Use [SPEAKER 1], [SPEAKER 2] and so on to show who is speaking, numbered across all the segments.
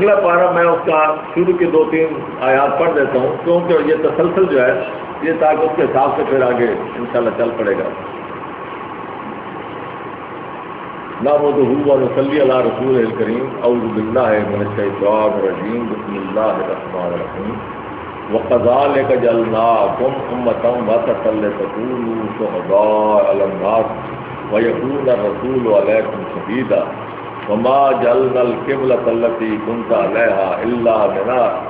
[SPEAKER 1] اگلا پارہ میں اس کا شروع کے 2-3 آیات پڑھ دیتا ہوں، کیونکہ یہ تسلسل جو ہے یہ تاکہ اس کے حساب سے پھر آگے انشاءاللہ چل پڑے گا۔ نحمدہ و نصلی علی رسول الکریم، اعوذ باللہ من الشیطان الرجیم، بسم اللہ الرحمن الرحیم۔ وَكَذَلِكَ جَعَلْنَاكُمْ أُمَّةً وَسَطًا لِتَكُونُوا شُهَدَاءَ عَلَى النَّاسِ وَيَكُونَ الرَّسُولُ عَلَيْكُمْ شَهِيدًا وَمَا جَعَلْنَا الْقِبْلَةَ الَّتِي كُنْتَ عَلَيْهَا إِلَّا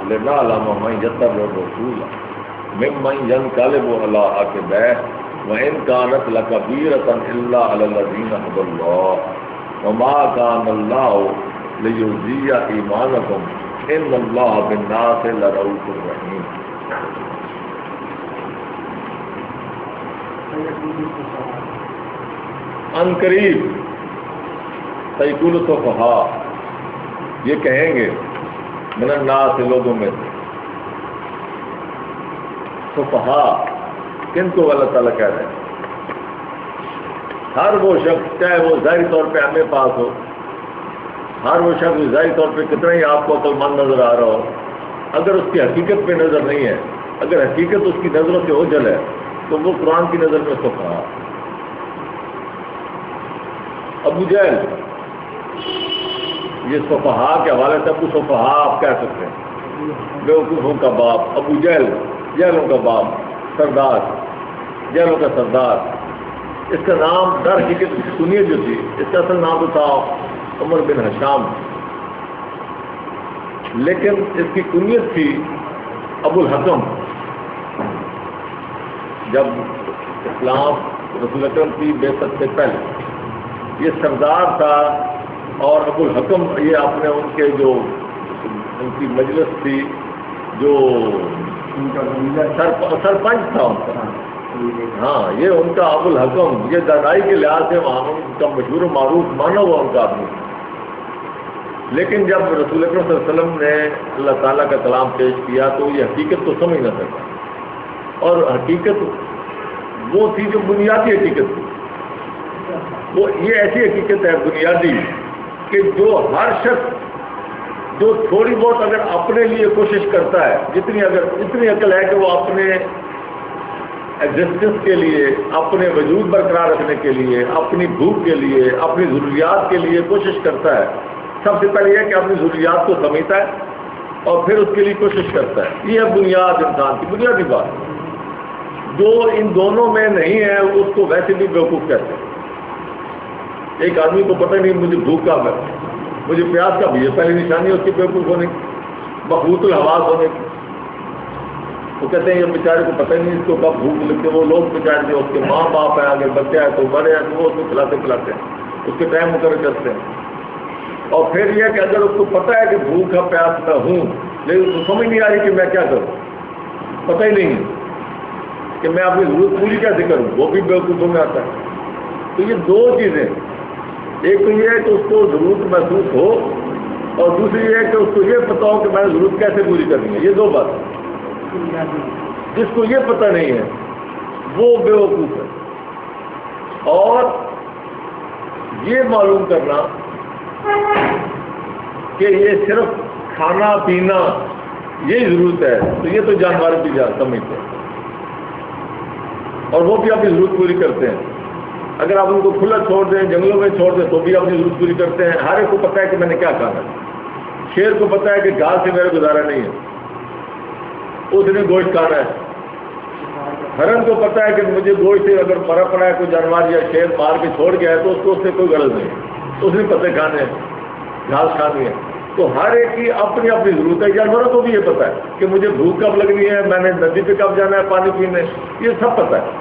[SPEAKER 1] لِنَعْلَمَ مَن يَتَّبِعُ الرَّسُولَ مِمَّن يَنقَلِبُ عَلَىٰ عَقِبَيْهِ وَإِن كَانَتْ لَكَبِيرَةً إِلَّا عَلَى الَّذِينَ هَدَى اللَّهُ وَمَا كَانَ اللَّهُ لِيُضِيعَ إِيمَانَكُمْ إِنَّ اللَّهَ بِالنَّاسِ لَرَءُوفٌ رَحِيمٌ۔ ان قریب سیکول الصفحاء یہ کہیں گے من الناس لوگوں میں سے، صفحاء کن کو اللہ تعالیٰ کہہ رہے ہیں؟ ہر وہ شخص چاہے وہ ظاہری طور پہ ہمیں پاس ہو، ہر وہ شخص ظاہری طور پہ کتنا ہی آپ کو عقل مند نظر آ رہا ہو، اگر اس کی حقیقت پہ نظر نہیں ہے، اگر حقیقت اس کی نظروں سے اوجھل ہے تو وہ قرآن کی نظر میں صفحاء۔ ابو جہل یہ صفحاء کے حوالے سے ابو صفحاء آپ کہہ سکتے ہیں، بیوقوفوں کا باپ ابو جہل، جہلوں کا باپ، سردار، جہلوں کا سردار۔ اس کا نام در حقیقت سنیے جو تھی، اس کا اصل نام تو تھا عمر بن ہشام، لیکن اس کی کنیت تھی ابو الحکم۔ جب اسلام رسول اکرم کی بعثت سے پہلے یہ سردار تھا، اور ابو الحکم یہ اپنے ان کے جو ان کی مجلس تھی، جو سرپنچ تھا ان کا، ہاں یہ ان کا ابو الحکم، یہ دانائی کے لحاظ سے وہاں ان کا مشہور و معروف مانا ہوا ان کا آدمی۔ لیکن جب رسول اکرم صلی اللہ علیہ وسلم نے اللہ تعالیٰ کا کلام پیش کیا تو یہ حقیقت تو سمجھ نہ سکا، اور حقیقت وہ تھی جو بنیادی حقیقت تھی، وہ یہ ایسی حقیقت ہے بنیادی کہ جو ہر شخص جو تھوڑی بہت اگر اپنے لیے کوشش کرتا ہے، اتنی عقل ہے کہ وہ اپنے ایگزسٹنس کے لیے، اپنے وجود برقرار رکھنے کے لیے، اپنی بھوک کے لیے، اپنی ضروریات کے لیے کوشش کرتا ہے، سب سے پہلے یہ کہ اپنی ضروریات کو سمجھتا ہے اور پھر اس کے لیے کوشش کرتا ہے۔ یہ ہے بنیاد انسان کی بنیادی بات۔ جو ان دونوں میں نہیں ہے اس کو ویسے بھی بیوقوف کہتے ہیں۔ ایک آدمی کو پتہ نہیں مجھے بھوک کب ہے، مجھے پیاس کب ہے، پہلی نشانی ہے اس کی بیوقوف ہونے کی، مخبوط الحواس ہونے کی۔ وہ کہتے ہیں یہ بیچارے کو پتہ نہیں اس کو کب بھوک لگتی ہے، وہ لوگ بیچارے جو اس کے ماں باپ ہیں، اگر بچہ ہے تو بڑے ہیں تو وہ اس کو کھلاتے ہیں، اس کے ٹائم مقرر کرتے ہیں۔ اور پھر یہ کہ اگر اس کو پتہ ہے کہ بھوک کا پیاس میں ہوں، لیکن اس کو سمجھ نہیں آ رہی کہ میں کیا کروں، پتہ ہی نہیں ہے کہ میں اپنی ضرورت پوری کیسے کروں، وہ بھی بیوقوفوں میں آتا ہے۔ تو یہ دو چیزیں، ایک تو یہ ہے کہ اس کو ضرورت محسوس ہو، اور دوسری یہ ہے کہ اس کو یہ پتہ ہو کہ میں نے ضرورت کیسے پوری کرنی ہے۔ یہ دو باتیں، جس کو یہ پتہ نہیں ہے وہ بیوقوف ہے۔ اور یہ معلوم کرنا کہ یہ صرف کھانا پینا یہی ضرورت ہے، تو یہ تو جانور بھی سمجھتے ہیں اور وہ بھی اپنی ضرورت پوری کرتے ہیں۔ اگر آپ ان کو کھلا چھوڑ دیں، جنگلوں میں چھوڑ دیں، تو بھی اپنی ضرورت پوری کرتے ہیں۔ ہر ایک کو پتہ ہے کہ میں نے کیا کھانا ہے۔ شیر کو پتہ ہے کہ گھاس سے میرا گزارا نہیں ہے، اس نے گوشت کھانا ہے۔ ہرن کو پتہ ہے کہ مجھے گوشت سے اگر مرا پڑا ہے کوئی جانور یا شیر مار کے چھوڑ گیا ہے تو اس کو اس سے کوئی غرض نہیں، اس نے پتے کھانے ہیں، گھاس کھانی ہے۔ تو ہر ایک کی اپنی اپنی ضرورت ہے۔ جانوروں کو بھی یہ پتہ ہے کہ مجھے بھوک کب لگنی ہے، میں نے ندی پہ کب جانا ہے پانی پینے، یہ سب پتہ ہے۔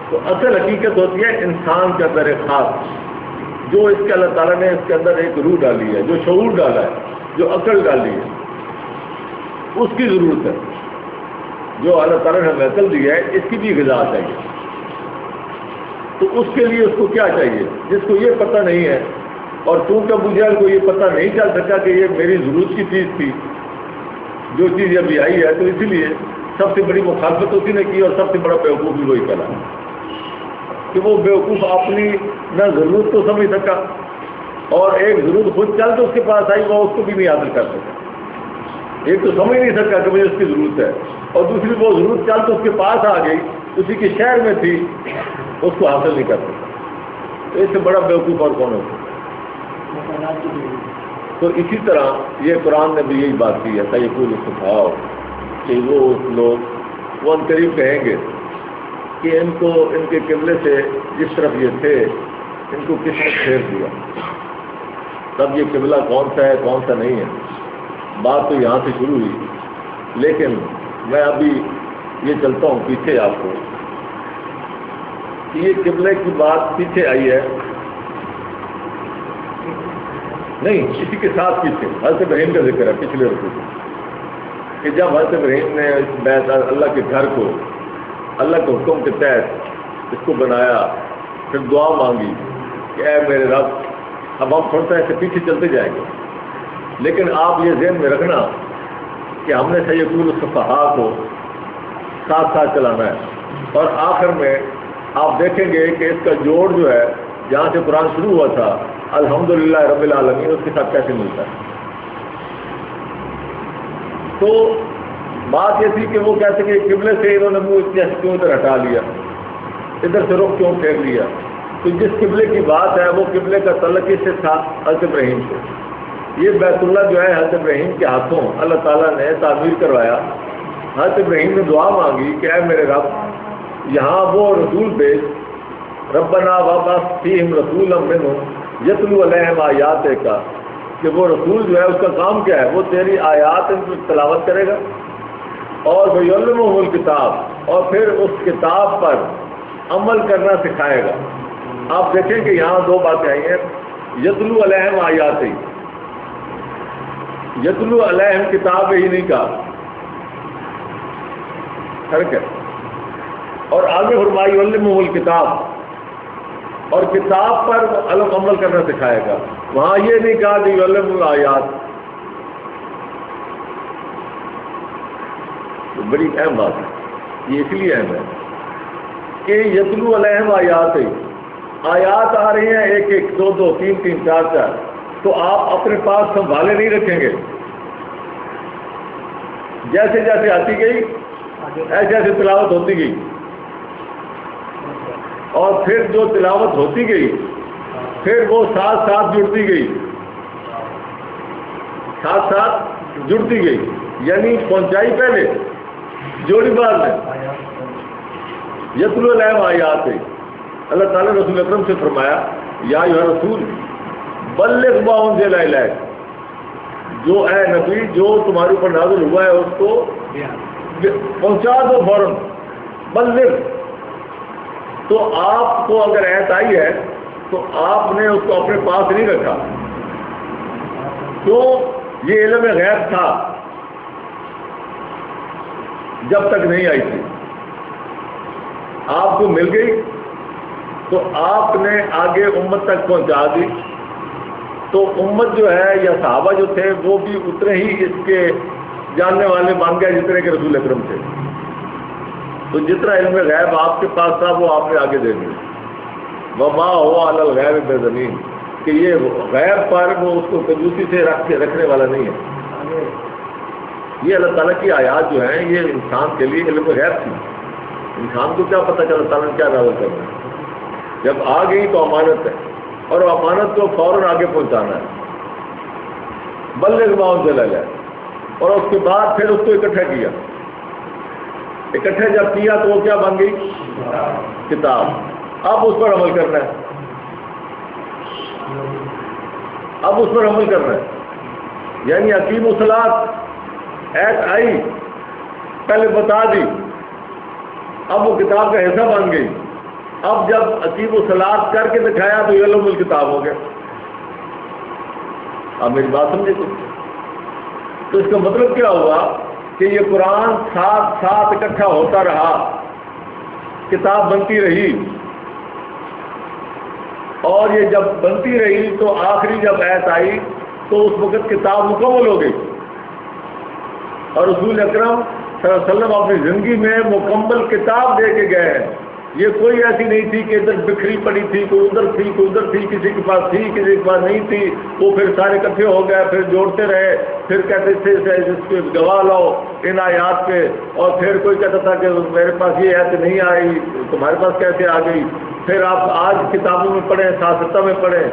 [SPEAKER 1] تو اصل حقیقت ہوتی ہے انسان کے اندر ایک خاص، جو اس کے اللہ تعالیٰ نے اس کے اندر ایک روح ڈالی ہے، جو شعور ڈالا ہے، جو عقل ڈالی ہے، اس کی ضرورت ہے۔ جو اللہ تعالیٰ نے ہمیں عقل دی ہے، اس کی بھی غذا چاہیے۔ تو اس کے لیے اس کو کیا چاہیے؟ جس کو یہ پتہ نہیں ہے، اور چونکہ ابو جہل کو یہ پتہ نہیں چل سکا کہ یہ میری ضرورت کی چیز تھی، جو چیز ابھی آئی ہے، تو اسی لیے سب سے بڑی مخالفت اسی نے کی، اور سب سے بڑا بیوقوف بھی وہی کہا کہ وہ بیوقوف اپنی نہ ضرورت کو سمجھ سکا اور ایک ضرورت خود چل تو اس کے پاس آئی وہ اس کو بھی نہیں حاصل کر سکتا. ایک تو سمجھ نہیں سکتا کہ مجھے اس کی ضرورت ہے، اور دوسری وہ ضرورت چل تو اس کے پاس آ گئی، اسی کے شہر میں تھی، اس کو حاصل نہیں کر سکتا. تو اس سے بڑا بیوقوف اور کون ہوتا. تو اسی طرح یہ قرآن نے بھی یہی بات کی ہے سیقول السفہاء، کہ وہ لوگ وہ ان قریب کہیں گے کہ ان کو ان کے قبلے سے جس طرف یہ تھے ان کو کس نے پھیر دیا. تب یہ قبلہ کون سا ہے کون سا نہیں ہے، بات تو یہاں سے شروع ہوئی. لیکن میں ابھی یہ چلتا ہوں پیچھے آپ کو کہ یہ قبلے کی بات پیچھے آئی ہے، نہیں اسی کے ساتھ پیچھے حضرت ابراہیم کا ذکر ہے پچھلے رکوع میں، کہ جب حضرت ابراہیم نے اس بیت اللہ کے گھر کو اللہ کے حکم کے تحت اس کو بنایا، پھر دعا مانگی کہ اے میرے رب. اب ہم تھوڑا سا ایسے پیچھے چلتے جائیں گے، لیکن آپ یہ ذہن میں رکھنا کہ ہم نے سیقول السفہاء کو ساتھ ساتھ چلانا ہے. اور آخر میں آپ دیکھیں گے کہ اس کا جوڑ جو ہے جہاں سے قرآن شروع ہوا تھا الحمدللہ رب العالمین، اس کے ساتھ کیسے ملتا ہے. تو بات یہ تھی کہ وہ کہتے کہ قبلے سے انہوں نے منہ کیوں ادھر ہٹا لیا، ادھر سے رخ کیوں پھیر لیا. تو جس قبلے کی بات ہے وہ قبلے کا تعلق اس سے تھا حضرت ابراہیم سے. یہ بیت اللہ جو ہے حضرت ابراہیم کے ہاتھوں اللہ تعالیٰ نے تعمیر کروایا. حضرت ابراہیم نے دعا مانگی کہ اے میرے رب یہاں وہ رسول بھیج، ربنا وابعث فیہم رسولا منہم یتلو علیہم آیاتک، کہ وہ رسول جو ہے اس کا کام کیا ہے، وہ تیری آیات ان پر تلاوت کرے گا اور ویعلمہم الکتاب، اور پھر اس کتاب پر عمل کرنا سکھائے گا. آپ دیکھیں کہ یہاں دو باتیں آئی ہیں، یتلو علیہم آیاتک، یتلو علیہم کتاب ہی نہیں کہا، فرق ہے. اور آگے فرمائی ویعلمہم الکتاب، اور کتاب پر عمل کرنا سکھائے گا. وہاں یہ نہیں کہا کہ یعلم الآیات. بڑی اہم بات ہے یہ، اس لیے اہم ہے کہ یتلو علیہم آیات، آیات آ رہی ہیں ایک ایک، دو دو، تین تین، چار چار، تو آپ اپنے پاس سنبھالے نہیں رکھیں گے. جیسے جیسے آتی گئی ایسے ایسے تلاوت ہوتی گئی، اور پھر جو تلاوت ہوتی گئی پھر وہ ساتھ ساتھ جڑتی گئی، ساتھ ساتھ جڑتی گئی، یعنی پہنچائی پہلے جوڑی بعد میں. یتلو علیہم آیات، اللہ تعالیٰ نے رسول اکرم سے فرمایا یا ایھا رسول بلغ ما انزل الیک، جو اے نبی جو تمہارے اوپر نازل ہوا ہے اس کو پہنچا دو فوراً. بلغ، تو آپ کو اگر ایت آئی ہے تو آپ نے اس کو اپنے پاس نہیں رکھا. تو یہ علم غیب تھا جب تک نہیں آئی تھی، آپ کو مل گئی تو آپ نے آگے امت تک پہنچا دی. تو امت جو ہے یا صحابہ جو تھے وہ بھی اتنے ہی اس کے جاننے والے بن گئے جتنے کے رسول اکرم تھے. تو جتنا علم غیب آپ کے پاس تھا وہ آپ نے آگے دے دیا. وما ہوا علی الغیب بضنین، کہ یہ غیب پر وہ اس کو کنجوسی سے رکھنے والا نہیں ہے. یہ اللہ تعالیٰ کی آیات جو ہیں یہ انسان کے لیے علم غیب تھی. انسان کو کیا پتہ چلا تعالیٰ نے کیا نازل کرنا ہے. جب آ گئی تو امانت ہے، اور امانت کو فوراً آگے پہنچانا ہے. بلغ ما انزل الیک، اور اس کے بعد پھر اس کو اکٹھا کیا. اکٹھے جب کیا تو وہ کیا بن گئی؟ کتاب. اب اس پر عمل کرنا ہے، اب اس پر عمل کرنا ہے. یعنی اقیموا الصلاۃ ایت آئی پہلے بتا دی، اب وہ کتاب کا حصہ بن گئی. اب جب اقیموا الصلاۃ کر کے دکھایا تو یعلم الکتاب ہو گیا. اب میری بات سمجھے تو اس کا مطلب کیا ہوا کہ یہ قرآن ساتھ ساتھ اکٹھا ہوتا رہا، کتاب بنتی رہی. اور یہ جب بنتی رہی تو آخری جب آیت آئی تو اس وقت کتاب مکمل ہو گئی. اور رسول اکرم صلی اللہ علیہ وسلم اپنی زندگی میں مکمل کتاب دے کے گئے ہیں. یہ کوئی ایسی نہیں تھی کہ ادھر بکھری پڑی تھی، کوئی ادھر تھی، کوئی ادھر تھی، کسی کے پاس تھی، کسی کے پاس نہیں تھی، وہ پھر سارے اکٹھے ہو گئے، پھر جوڑتے رہے، پھر کہتے تھے اس پہ گواہ لاؤ ان آیات پہ، اور پھر کوئی کہتا تھا کہ میرے پاس یہ آیت نہیں آئی، تمہارے پاس کیسے آ گئی؟ پھر آپ آج کتابوں میں پڑھیں، سیاستہ میں پڑھیں،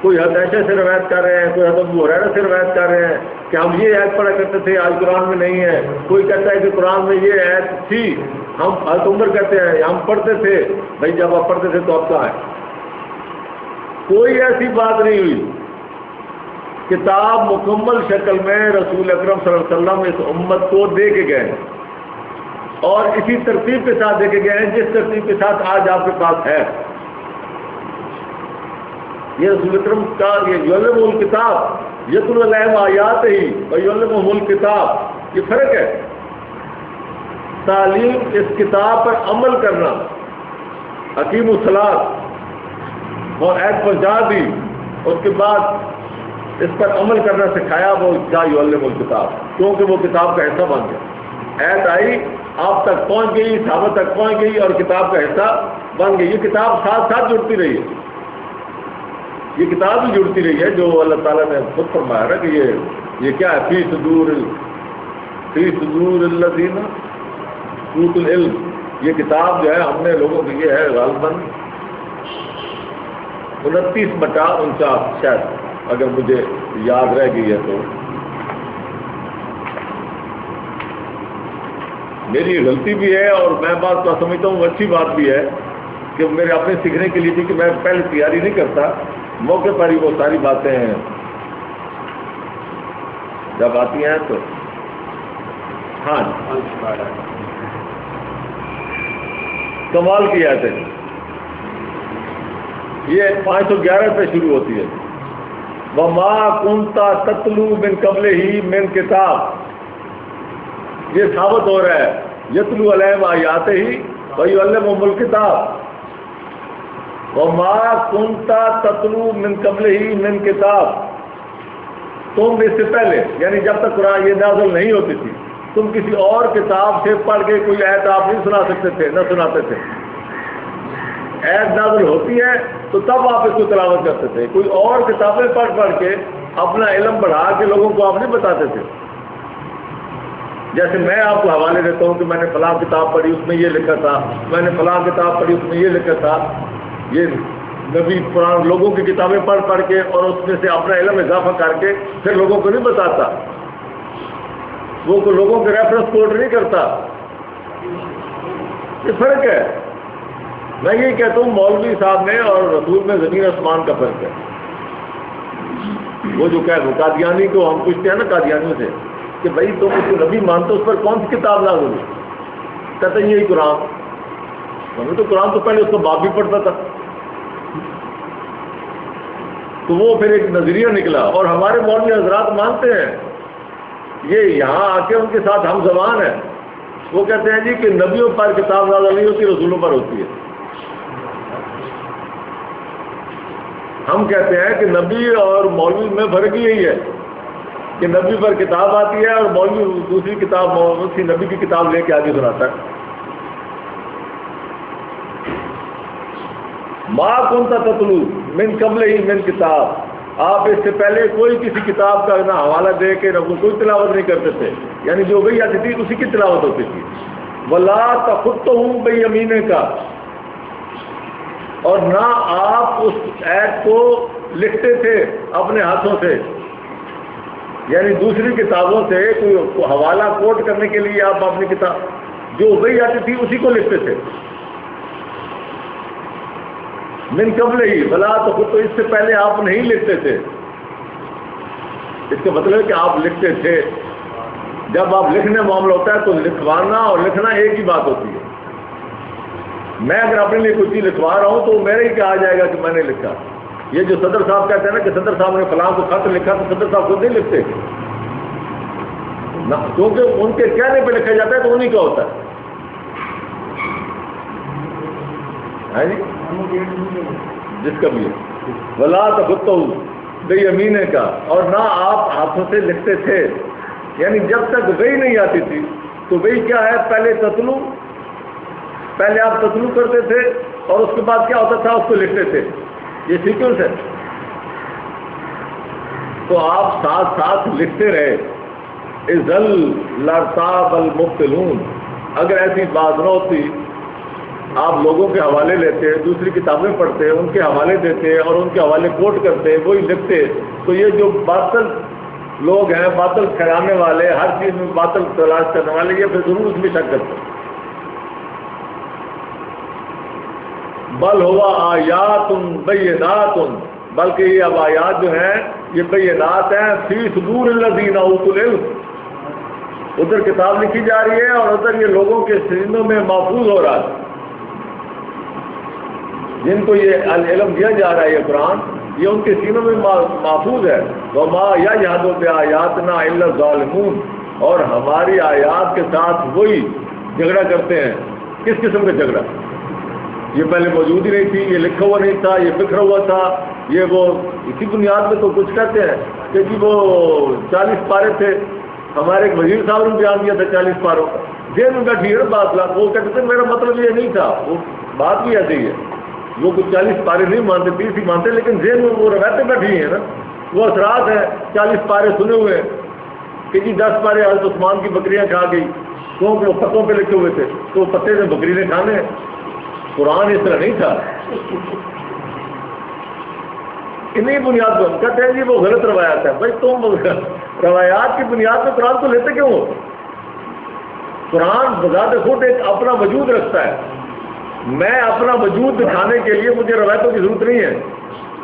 [SPEAKER 1] کوئی حدیث سے روایت کر رہے ہیں، کوئی حضرت ابو ہریرہ سے روایت کر رہے ہیں کہ ہم یہ آیت پڑھا کرتے تھے، آج قرآن میں نہیں ہے، کوئی کہتا ہے کہ قرآن میں یہ آیت تھی، ہم حضرت عمر کہتے ہیں ہم پڑھتے تھے، بھائی جب آپ پڑھتے تھے تو اب کہاں ہے؟ کوئی ایسی بات نہیں ہوئی، کتاب مکمل شکل میں رسول اکرم صلی اللہ علیہ وسلم اس امت کو دے کے گئے اور اسی ترتیب کے ساتھ دے کے گئے ہیں جس ترتیب کے ساتھ آج آپ کے پاس ہے۔ یہ رسول اکرم کا یہ یعلمہ الکتاب، یتلو علیہم آیاتہ ویعلمہم الکتاب، یہ فرق ہے۔ تعلیم اس کتاب پر عمل کرنا، اقیم الصلاۃ اور عید پہنچا دی، اس کے بعد اس پر عمل کرنا سکھایا، وہ کیا یعلم الکتاب، کیونکہ وہ کتاب کا حصہ بن گیا۔ عید آئی، آپ تک پہنچ گئی، صحابہ تک پہنچ گئی اور کتاب کا حصہ بن گئی۔ یہ کتاب ساتھ ساتھ جڑتی رہی ہے، یہ کتاب بھی جڑتی رہی ہے، جو اللہ تعالیٰ نے خود فرمایا نا کہ یہ کیا ہے، فی صدور الذین اوتوا العلم، یہ کتاب جو ہے ہم نے لوگوں کے لیے ہے غالباً 29/49 شاید، اگر مجھے یاد رہ گئی ہے تو، میری غلطی بھی ہے اور میں بات کا سمجھتا ہوں اچھی بات بھی ہے کہ میرے اپنے سیکھنے کے لیے تھی کہ میں پہلے تیاری نہیں کرتا، موقع پر ہی وہ ساری باتیں جب آتی ہیں تو ہاں کمال کی آیت ہے، یہ 511 سے شروع ہوتی ہے۔ وَمَا كُنْتَ تَتْلُو مِنْ قَبْلِهِ مِنْ کتاب، یہ ثابت ہو رہا ہے یتلو علیہم آیاتہ ویعلمہم الکتاب۔ وَمَا كُنْتَ تَتْلُو مِنْ قَبْلِهِ مِنْ کتاب، تم اس سے پہلے یعنی جب تک قرآن یہ نازل نہیں ہوتی تھی، تم کسی اور کتاب سے پڑھ کے کوئی آیت آپ نہیں سنا سکتے تھے، نہ سناتے تھے۔ آیت نازل ہوتی ہے تو تب آپ اس کو تلاوت کرتے تھے، کوئی اور کتابیں پڑھ کے اپنا علم بڑھا کے لوگوں کو آپ نہیں بتاتے تھے۔ جیسے میں آپ کو حوالے دیتا ہوں کہ میں نے فلاں کتاب پڑھی، اس میں یہ لکھا تھا، میں نے فلاں کتاب پڑھی، اس میں یہ لکھا تھا۔ یہ نبی قرآن لوگوں کی کتابیں پڑھ کے اور اس میں سے اپنا علم اضافہ کر کے پھر لوگوں کو نہیں بتاتا، وہ کو لوگوں کے ریفرنس کوٹ نہیں کرتا۔ یہ فرق ہے۔ میں یہ کہتا ہوں مولوی صاحب میں اور رسول میں زمین آسمان کا فرق ہے۔ وہ جو کہ قادیانی کو ہم پوچھتے ہیں نا قادیانیوں سے کہ بھائی تم اس کو نبی مانتے اس پر کون سی کتاب نازل ہوئی؟ کہتے ہیں یہی قرآن۔ ہمیں تو قرآن تو پہلے اس کو باپ بھی پڑھتا تھا۔ تو وہ پھر ایک نظریہ نکلا اور ہمارے مولوی حضرات مانتے ہیں، یہ یہاں آ کے ان کے ساتھ ہم زبان ہے، وہ کہتے ہیں جی کہ نبیوں پر کتاب نازل نہیں ہوتی، رسولوں پر ہوتی ہے۔ ہم کہتے ہیں کہ نبی اور مولوی میں فرق یہی ہے کہ نبی پر کتاب آتی ہے اور مولوی دوسری کتاب اسی نبی کی کتاب لے کے آگے سناتا ہے۔ ما كنت تتلو من قبلہ من کتاب، آپ اس سے پہلے کوئی کسی کتاب کا نہ حوالہ دے کے نہ کوئی تلاوت نہیں کرتے تھے، یعنی جو وہی آتی تھی اسی کی تلاوت ہوتی تھی۔ ولا تخطہ بیمینک، اور نہ آپ اس آیت کو لکھتے تھے اپنے ہاتھوں سے، یعنی دوسری کتابوں سے کوئی حوالہ کوٹ کرنے کے لیے آپ اپنی کتاب جو وہی آتی تھی اسی کو لکھتے تھے۔ من قبل ہی بلا تو خود تو اس سے پہلے آپ نہیں لکھتے تھے، اس کا مطلب ہے کہ آپ لکھتے تھے۔ جب آپ لکھنے معاملہ ہوتا ہے تو لکھوانا اور لکھنا ایک ہی بات ہوتی ہے۔ میں اگر اپنے لیے کوئی چیز لکھوا رہا ہوں تو میرے ہی کہا جائے گا کہ میں نے لکھا۔ یہ جو صدر صاحب کہتے ہیں نا کہ صدر صاحب نے فلاں کو خط لکھا، تو صدر صاحب خود نہیں لکھتے نہ، کیونکہ ان کے کہنے پہ لکھا جاتا ہے تو انہیں کا ہوتا ہے جی، جس کا بھی ہے۔ ولا تخطہ بیمینک کا، اور نہ آپ ہاتھوں سے لکھتے تھے، یعنی جب تک وہی نہیں آتی تھی تو وہی کیا ہے، پہلے تتلو پہلے آپ تطلو کرتے تھے اور اس کے بعد کیا ہوتا تھا، اس کو لکھتے تھے. یہ سیکوینس ہے. تو آپ ساتھ ساتھ لکھتے رہے. اذل لرتاب المبطلون. اگر ایسی بات نہ ہوتی، آپ لوگوں کے حوالے لیتے، دوسری کتابیں پڑھتے، ان کے حوالے دیتے اور ان کے حوالے کوٹ کرتے، وہی لکھتے، تو یہ جو باطل لوگ ہیں، باطل پھیلانے والے، ہر چیز میں باطل تلاش کرنے والے، یہ پھر ضرور اس میں شک کرتے. بل ہوا آیات بینات، بلکہ یہ اب آیات جو ہیں یہ بینات ہیں فی صدور الذین اوتوا العلم. ادھر کتاب لکھی جا رہی ہے اور ادھر یہ لوگوں کے سینوں میں محفوظ ہو رہا ہے. جن کو یہ علم دیا جا رہا ہے، یہ قرآن، یہ ان کے سینوں میں محفوظ ہے. وما یجحد بآیاتنا الا الظالمون. اور ہماری آیات کے ساتھ وہی جھگڑا کرتے ہیں. کس قسم کا جھگڑا؟ یہ پہلے موجود ہی نہیں تھی، یہ لکھا ہوا نہیں تھا، یہ بکھرا ہوا تھا، یہ وہ اسی بنیاد میں تو کچھ کہتے ہیں کہ جی وہ 40 پارے تھے. ہمارے ایک وزیر صاحب نے بیان دیا تھا 40 پاروں کا. ذہن ان کا ٹھیک ہے بات، وہ کہتے تھے میرا مطلب یہ نہیں تھا. وہ بات بھی ایسی ہے، وہ کچھ 40 پارے نہیں مانتے، 30 ہی مانتے، لیکن ذہن میں وہ روایتیں بیٹھی ہیں نا، وہ اثرات ہیں. 40 پارے سنے ہوئے ہیں کہ جی 10 پارے حضرت عثمان کی بکریاں کھا گئی، کیونکہ وہ پتوں پہ لکھے ہوئے تھے، تو پتے سے بکری نے کھانے. قرآن اس طرح نہیں تھا. انہیں بنیاد پر کہتے ہیں جی وہ غلط روایات ہے. بھائی تم روایات کی بنیاد پہ قرآن کو لیتے کیوں ہو؟ قرآن بذات خود ایک اپنا وجود رکھتا ہے. میں اپنا وجود دکھانے کے لیے مجھے روایتوں کی ضرورت نہیں ہے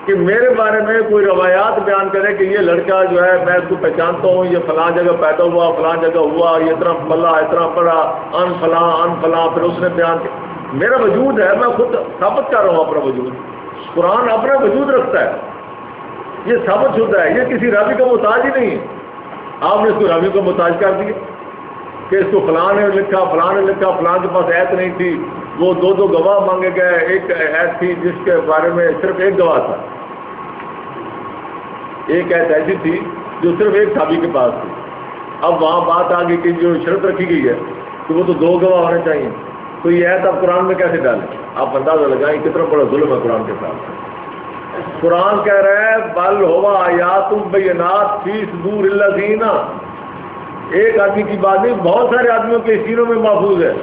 [SPEAKER 1] کہ میرے بارے میں کوئی روایات بیان کرے کہ یہ لڑکا جو ہے میں اس کو پہچانتا ہوں، یہ فلاں جگہ پیدا ہوا، فلاں جگہ ہوا، یہ اتنا پلا اتنا پڑا، ان فلاں، پھر اس نے بیان کیا. میرا وجود ہے، میں خود ثابت کر رہا ہوں اپنا وجود. قرآن اپنا وجود رکھتا ہے، یہ ثابت شدہ ہے، یہ کسی راوی کا محتاج ہی نہیں ہے. آپ نے اس کو راوی کا محتاج کر دیا کہ اس کو فلاں نے لکھا، فلاں نے لکھا، فلاں کے پاس ایت نہیں تھی، وہ 2 گواہ مانگے گئے. ایک ایت تھی جس کے بارے میں صرف ایک گواہ تھا، ایک ایت ایسی تھی جو صرف ایک صحابی کے پاس تھی. اب وہاں بات آ گئی کہ جو شرط رکھی گئی ہے کہ وہ تو 2 گواہ ہونے چاہیے، تو یہ ایت آپ قرآن میں کیسے ڈالیں؟ آپ اندازہ لگائیں کتنا بڑا ظلم ہے قرآن کے ساتھ. قرآن کہہ رہا ہے بل ہوا آیات بینات فی صدور الذین. ایک آدمی کی بات نہیں، بہت سارے آدمیوں کے سینوں میں محفوظ ہے.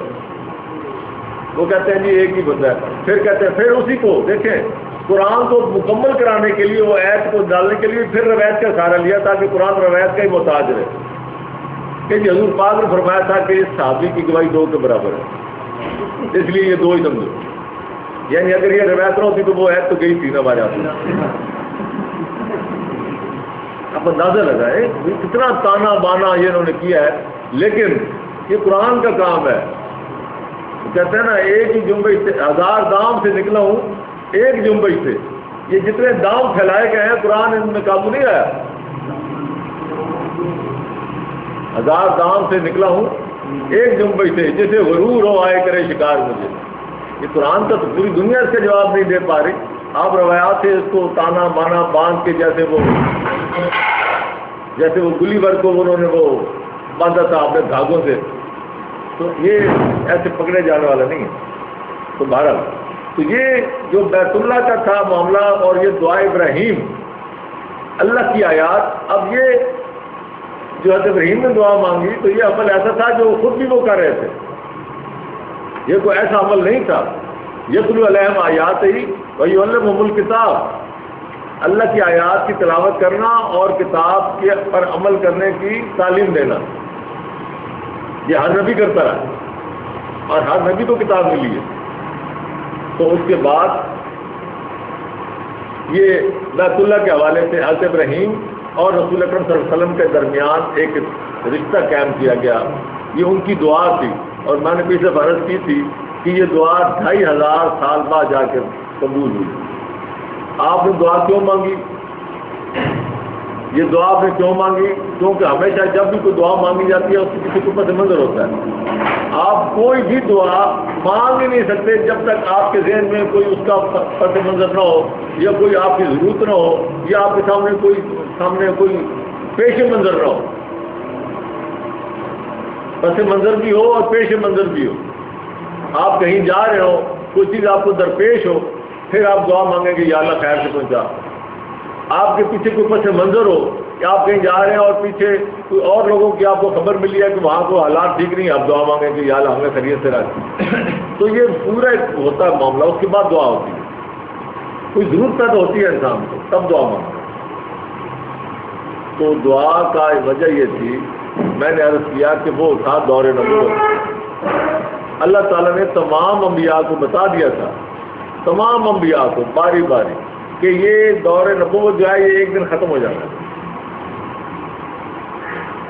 [SPEAKER 1] وہ کہتے ہیں جی ایک ہی بندہ ہے. پھر کہتے ہیں، پھر اسی کو دیکھیں، قرآن کو مکمل کرانے کے لیے، وہ ایت کو ڈالنے کے لیے پھر روایت کا سہارا لیا تاکہ قرآن روایت کا ہی محتاج رہے. کہ جی حضور پاک نے فرمایا تھا کہ اس صحابی کی گواہی 2 کے برابر ہے، اس لیے یہ 2 ہی سمجھو. یعنی اگر یہ روایت نہ ہوتی تو وہ ایت تو گئی تھی نا ہمارے ہاتھ. آپ اندازہ لگائیں کتنا تانا بانا یہ انہوں نے کیا ہے. لیکن یہ قرآن کا کام ہے. کہتے ہیں نا ایک ہی جنبش سے 1000 دام سے نکلا ہوں، ایک جنبش سے. یہ جتنے دام پھیلائے گئے ہیں قرآن ان میں قابو نہیں آیا. 1000 دام سے نکلا ہوں ایک جنبش سے، جسے غرور ہو آئے کرے شکار مجھے. یہ قرآن کا تو پوری دنیا اس کا جواب نہیں دے پا رہی. آپ روایات سے اس کو تانا بانا باندھ کے جیسے وہ گلی ور کو انہوں نے وہ باندھا تھا اپنے دھاگوں سے، تو یہ ایسے پکڑے جانے والا نہیں ہے. تو بہرحال تو یہ جو بیت اللہ کا تھا معاملہ اور یہ دعا ابراہیم اللہ کی آیات. اب یہ جو حضرت ابراہیم نے دعا مانگی تو یہ عمل ایسا تھا جو خود بھی وہ کر رہے تھے. یہ کوئی ایسا عمل نہیں تھا. یتلو علیہم آیات ہی ویعلمہم الکتاب. اللہ کی آیات کی تلاوت کرنا اور کتاب کے پر عمل کرنے کی تعلیم دینا، یہ ہر نبی کرتا رہا اور ہر نبی کو کتاب ملی ہے. تو اس کے بعد یہ بیت اللہ کے حوالے سے حضرت ابراہیم اور رسول اکرم صلی اللہ علیہ وسلم کے درمیان ایک رشتہ قائم کیا گیا. یہ ان کی دعا تھی اور میں نے پیچھے عرض کی تھی کہ یہ دعا 2500 سال بعد جا کے قبول ہوئی. آپ نے دعا کیوں مانگی؟ یہ دعا آپ نے کیوں مانگی؟ کیونکہ ہمیشہ جب بھی کوئی دعا مانگی جاتی ہے اس کے پیچھے کوئی پس منظر ہوتا ہے. آپ کوئی بھی دعا مانگ ہی نہیں سکتے جب تک آپ کے ذہن میں کوئی اس کا پس منظر نہ ہو، یا کوئی آپ کی ضرورت نہ ہو، یا آپ کے سامنے کوئی پیش منظر نہ ہو. پس منظر بھی ہو اور پیش منظر بھی ہو. آپ کہیں جا رہے ہو، کوئی چیز آپ کو درپیش ہو، پھر آپ دعا مانگیں کہ یا اللہ خیر سے پہنچا۔ آپ کے پیچھے کوئی پس منظر ہو کہ آپ کہیں جا رہے ہیں اور پیچھے کوئی اور لوگوں کی آپ کو خبر ملی ہے کہ وہاں کو حالات ٹھیک نہیں، آپ دعا مانگیں کہ یا اللہ ہمیں خیریت سے رکھ۔ تو یہ پورا ایک ہوتا ہے معاملہ، اس کے بعد دعا ہوتی ہے۔ کوئی ضرورت تو ہوتی ہے انسان کو، تب دعا مانگتا ہے۔ تو دعا کا وجہ یہ تھی، میں نے عرض کیا کہ وہ تھا دور نبوت۔ اللہ تعالیٰ نے تمام انبیاء کو بتا دیا تھا، تمام انبیاء کو باری باری، کہ یہ دور نبوت جو ہے یہ ایک دن ختم ہو جانا ہے۔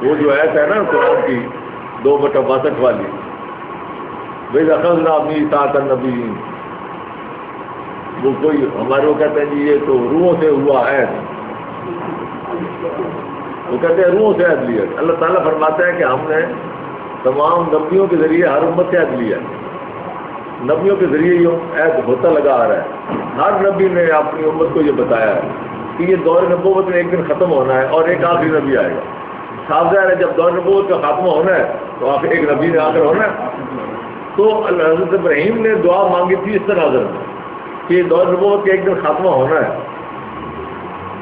[SPEAKER 1] وہ جو آیت ہے نا قرآن کی 2/62 والی، وَإِذْ أَخَذْنَا مِيثَاقَ النَّبِيِّينَ، وہ کوئی ہمارے وہ کہتے ہیں جی یہ تو روحوں سے ہوا ہے، وہ کہتے ہیں روحوں سے عہد لیا۔ اللہ تعالیٰ فرماتا ہے کہ ہم نے تمام نبیوں کے ذریعے ہر امت سے عہد لیا ہے، نبیوں کے ذریعے یہ عہد ہوتا لگا آ رہا ہے۔ ہر نبی نے اپنی امت کو یہ بتایا ہے کہ یہ دور نبوت میں ایک دن ختم ہونا ہے اور ایک آخری نبی آئے گا۔ صاف ظاہر ہے جب دور نبوت کا خاتمہ ہونا ہے تو آخر ایک نبی نے آ کر ہونا ہے۔ تو حضرت ابراہیم نے دعا مانگی تھی اس طرح کہ یہ دور نبوت کا ایک دن خاتمہ ہونا ہے۔